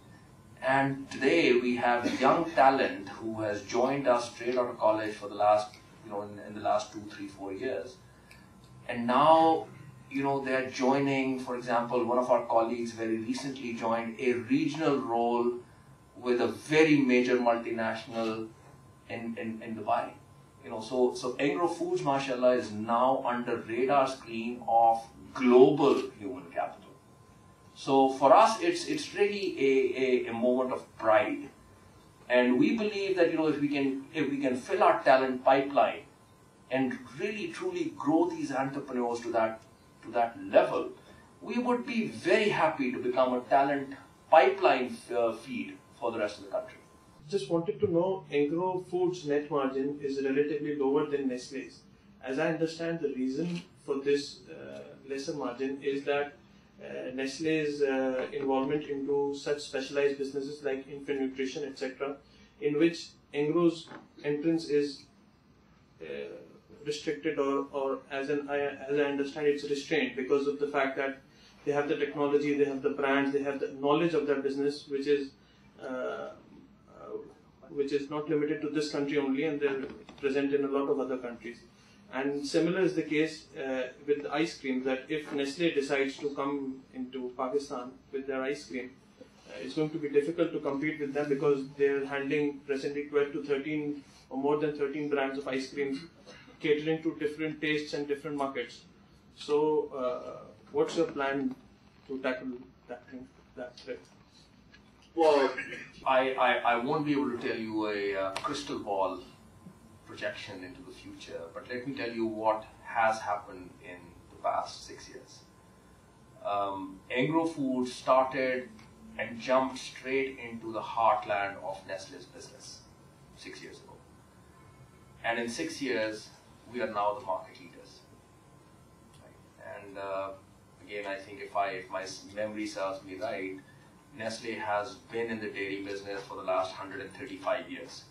And today we have young talent who has joined us straight out of college for the last, in the last 2, 3, 4 years. And now, they're joining, for example, one of our colleagues very recently joined a regional role with a very major multinational in Dubai. So Engro Foods, mashallah, is now under radar screen of global human capital. So for us, it's really a moment of pride, and we believe that if we can fill our talent pipeline and really truly grow these entrepreneurs to that level, we would be very happy to become a talent pipeline feed for the rest of the country. Just wanted to know, Engro Foods' net margin is relatively lower than Nestle's. As I understand, the reason for this lesser margin is that Nestle's involvement into such specialized businesses like infant nutrition, etc., in which Engro's entrance is restricted, or as I understand, it's restrained because of the fact that they have the technology, they have the brands, they have the knowledge of their business, which is not limited to this country only, and they're present in a lot of other countries. And similar is the case with ice cream, that if Nestle decides to come into Pakistan with their ice cream, it's going to be difficult to compete with them because they're handling presently 12 to 13 or more than 13 brands of ice creams, catering to different tastes and different markets. So what's your plan to tackle that threat? Well, I won't be able to tell you a crystal ball projection into the future, but let me tell you what has happened in the past 6 years. Engro Foods started and jumped straight into the heartland of Nestle's business 6 years ago. And in 6 years, we are now the market leaders. Right? And again, I think if my memory serves me right, Nestle has been in the dairy business for the last 135 years.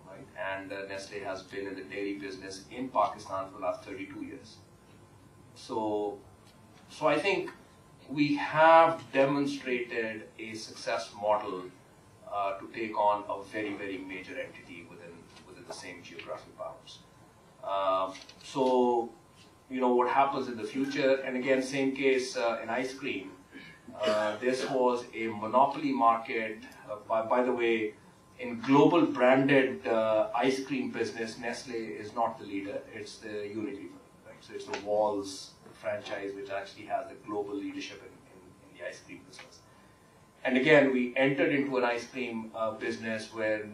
Right? And Nestle has been in the dairy business in Pakistan for the last 32 years. So I think we have demonstrated a success model to take on a very, very major entity within the same geographic bounds. So, what happens in the future, and again, same case in ice cream. This was a monopoly market. By the way, in global branded ice cream business, Nestle is not the leader, it's the Unilever. Right? So it's the Walls franchise which actually has the global leadership in the ice cream business. And again, we entered into an ice cream business where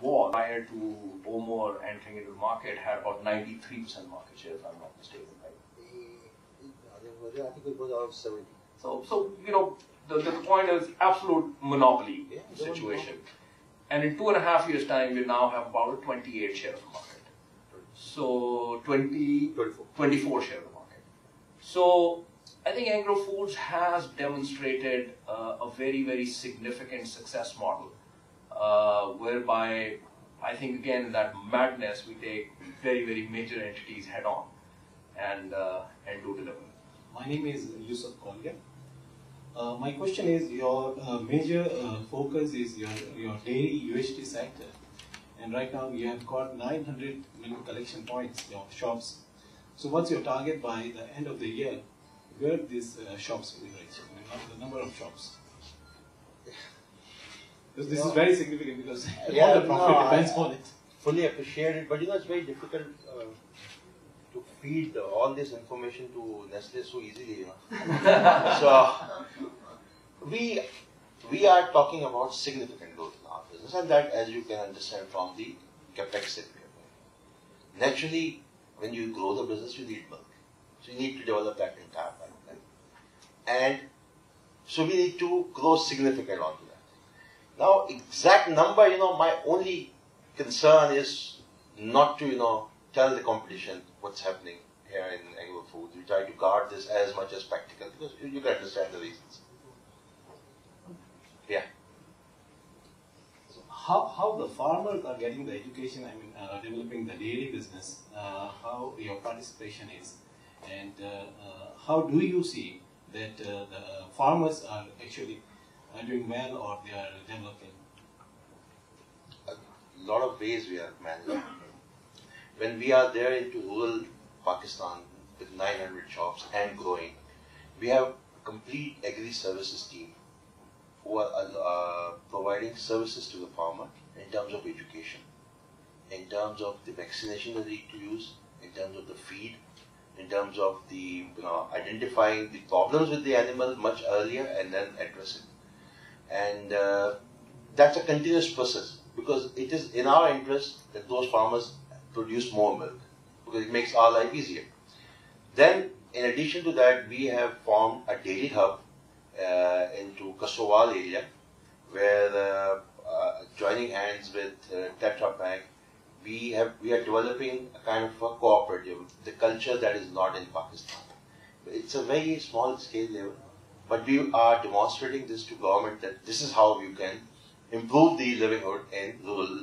was prior to Omar entering into the market had about 93% market share, if I'm not mistaken, right? I think it was around 70. So you know, the point is absolute monopoly situation. And in 2.5 years' time, we now have about a 28 share of the market. So 24 share of the market. So I think Engro Foods has demonstrated a very, very significant success model, whereby I think again in that madness we take very, very major entities head on and do deliver. My name is Yusuf Kolya. My question is, your major focus is your dairy UHT sector, and right now you have got 900 milk collection points, your shops. So what's your target by the end of the year? Where these shops will reach? The number of shops. Because this is very significant because all the profit depends on it. Fully appreciate it, but you know it's very difficult to feed all this information to Nestle so easily. You know? So we are talking about significant growth in our business, and that, as you can understand from the capex that we are doing. Naturally, when you grow the business, you need milk, so you need to develop that entire pipeline, and so we need to grow significant onto that. Now, exact number, you know, my only concern is not to, tell the competition what's happening here in Engro Foods. We try to guard this as much as practical because you can understand the reasons. Yeah. So how the farmers are getting the education, developing the dairy business, how your participation is, and how do you see that the farmers are actually doing well or they are developing? A lot of ways we are managing. When we are there into rural Pakistan with 900 shops and growing, we have a complete agri-services team who are providing services to the farmer in terms of education, in terms of the vaccination that they need to use, in terms of the feed, in terms of the identifying the problems with the animal much earlier and then addressing. And that's a continuous process because it is in our interest that those farmers produce more milk because it makes our life easier. Then, in addition to that, we have formed a dairy hub into Kasowal area, where joining hands with Tetra Pak, we are developing a kind of a cooperative, the culture that is not in Pakistan. It's a very small scale level, but we are demonstrating this to government that this is how you can improve the livelihood in rural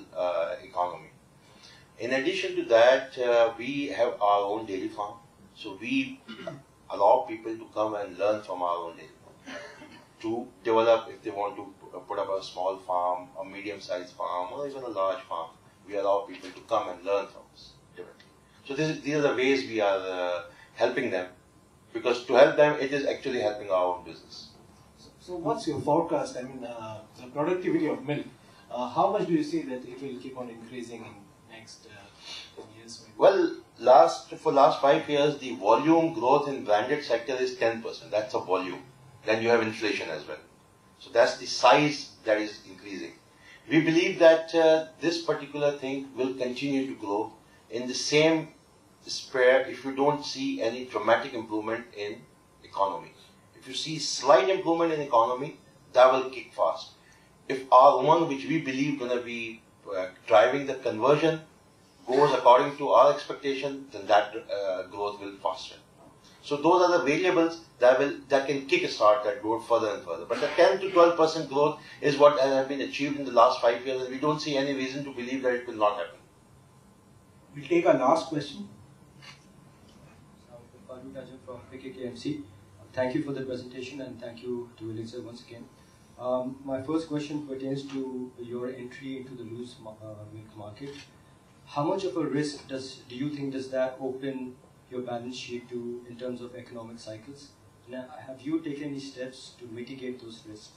economy. In addition to that, we have our own dairy farm. So we allow people to come and learn from our own dairy farm. To develop, if they want to put up a small farm, a medium-sized farm, or even a large farm, we allow people to come and learn from us directly. So these are the ways we are helping them. Because to help them, it is actually helping our own business. So what's your forecast? The productivity of milk, how much do you see that it will keep on increasing in next 10 years? Maybe? Well, for last 5 years, the volume growth in branded sector is 10%. That's a volume. Then you have inflation as well. So that's the size that is increasing. We believe that this particular thing will continue to grow in the same sphere if you don't see any dramatic improvement in economy. If you see slight improvement in economy, that will kick fast. If our one, which we believe going to be driving the conversion, goes according to our expectation, then that growth will faster. So those are the variables that can kick start that growth further and further. But the 10 to 12% growth is what has been achieved in the last 5 years, and we don't see any reason to believe that it will not happen. We'll take our last question. From PKKMC. Thank you for the presentation and thank you to Elixir once again. My first question pertains to your entry into the loose milk market. How much of a risk do you think does that open your balance sheet to in terms of economic cycles? Now, have you taken any steps to mitigate those risks?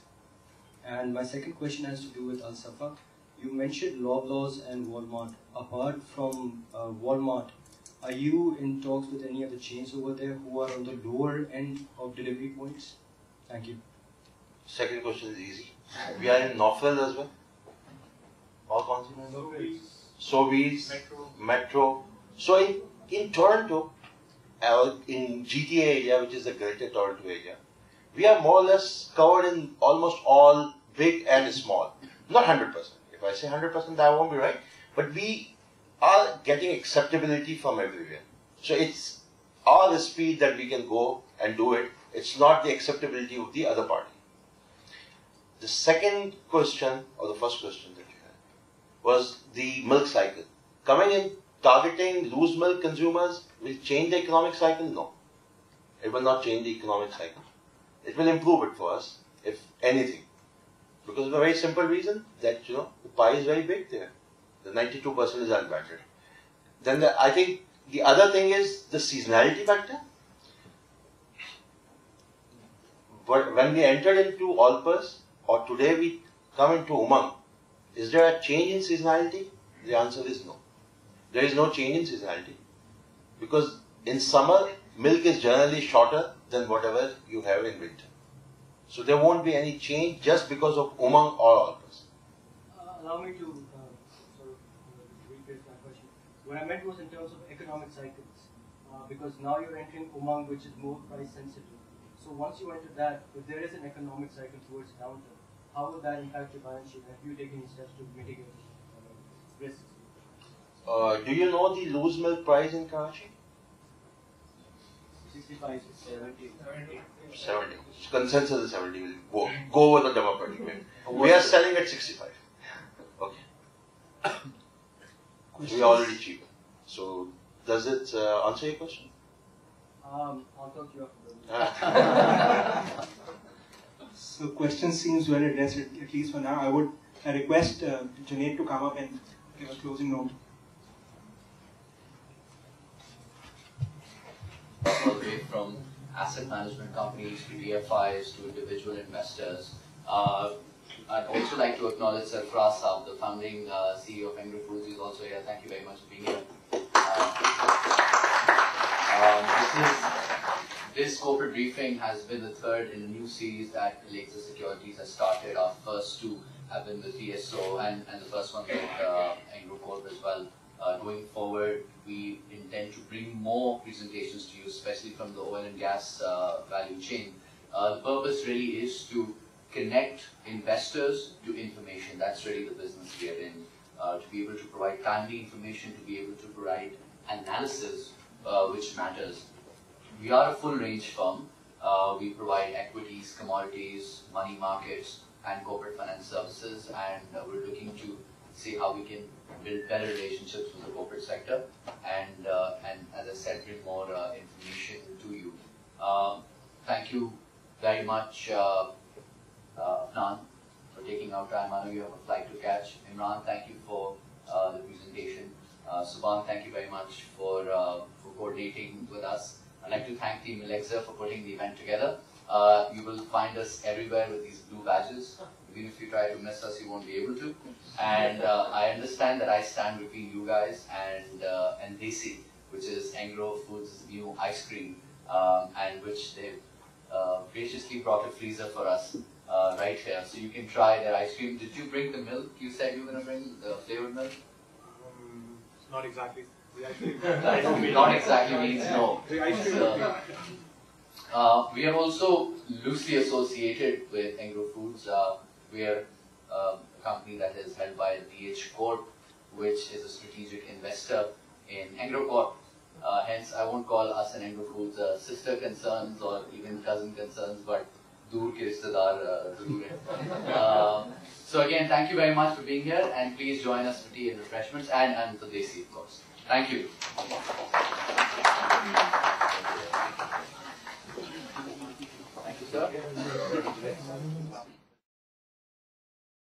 And my second question has to do with Al Safa. You mentioned Loblaws and Walmart. Apart from Walmart, are you in talks with any other chains over there who are on the lower end of delivery points? Thank you. Second question is easy. We are in Northwell as well. All consumers. Sobeys, Metro. So in Toronto, in GTA area, which is the Greater Toronto area, we are more or less covered in almost all big and small. Not 100%. If I say 100%, that won't be right. But we are getting acceptability from everywhere. So it's our speed that we can go and do it. It's not the acceptability of the other party. The second question, or the first question that you had, was the milk cycle. Coming in, targeting loose milk consumers will change the economic cycle? No. It will not change the economic cycle. It will improve it for us, if anything. Because of a very simple reason that, the pie is very big there. The 92% is unbattered. Then I think the other thing is the seasonality factor. But when we entered into Allpers, or today we come into Umang, is there a change in seasonality? The answer is no. There is no change in seasonality. Because in summer, milk is generally shorter than whatever you have in winter. So there won't be any change just because of Umang or Allpers. Allow me to rephrase my question. What I meant was in terms of economic cycles. Because now you're entering Umang, which is more price sensitive. So once you enter that, if there is an economic cycle towards downturn, how will that impact your balance sheet? Have you taken any steps to mitigate risks? Do you know the loose milk price in Karachi? 65, 70. 70. Consensus is 70. We'll go over the demo party. We are selling at 65. Okay. We are already cheaper. So, does it answer your question? I'll talk to you after. So, question seems well addressed, at least for now. I would request Junaid to come up and give a closing note. All the way from asset management companies to DFIs to individual investors. I'd also like to acknowledge Sarfraz Saab, the founding CEO of Engro Foods, is also here. Thank you very much for being here. This corporate briefing has been the third in a new series that Elixir Securities has started. Our first two have been with DSO and the first one with Engro Corp as well. Going forward, we intend to bring more presentations to you, especially from the oil and gas value chain. The purpose really is to connect investors to information. That's really the business we are in. To be able to provide timely information, to be able to provide analysis which matters. We are a full range firm. We provide equities, commodities, money markets, and corporate finance services, and we're looking to see how we can build better relationships with the corporate sector, and as I said, bring more information to you. Thank you very much, Afnan, for taking out time. I know you have a flight to catch. Imran, thank you for the presentation. Subhan, thank you very much for coordinating with us. I'd like to thank Team Elixir for putting the event together. You will find us everywhere with these blue badges. Even if you try to miss us, you won't be able to. And I understand that I stand between you guys and Desi, which is Engro Foods' new ice cream, and which they've graciously brought a freezer for us right here. So you can try their ice cream. Did you bring the milk? You said you were going to bring the flavored milk? Not exactly. Not exactly means no. We are also loosely associated with Engro Foods. We are a company that is held by DH Corp, which is a strategic investor in Engro Corp. Hence, I won't call us and Engro Foods sister concerns or even cousin concerns, but dur ke rishtedar zarur hai. So again, thank you very much for being here, and please join us for tea and refreshments, and for Desi, of course. Thank you. Thank you, sir.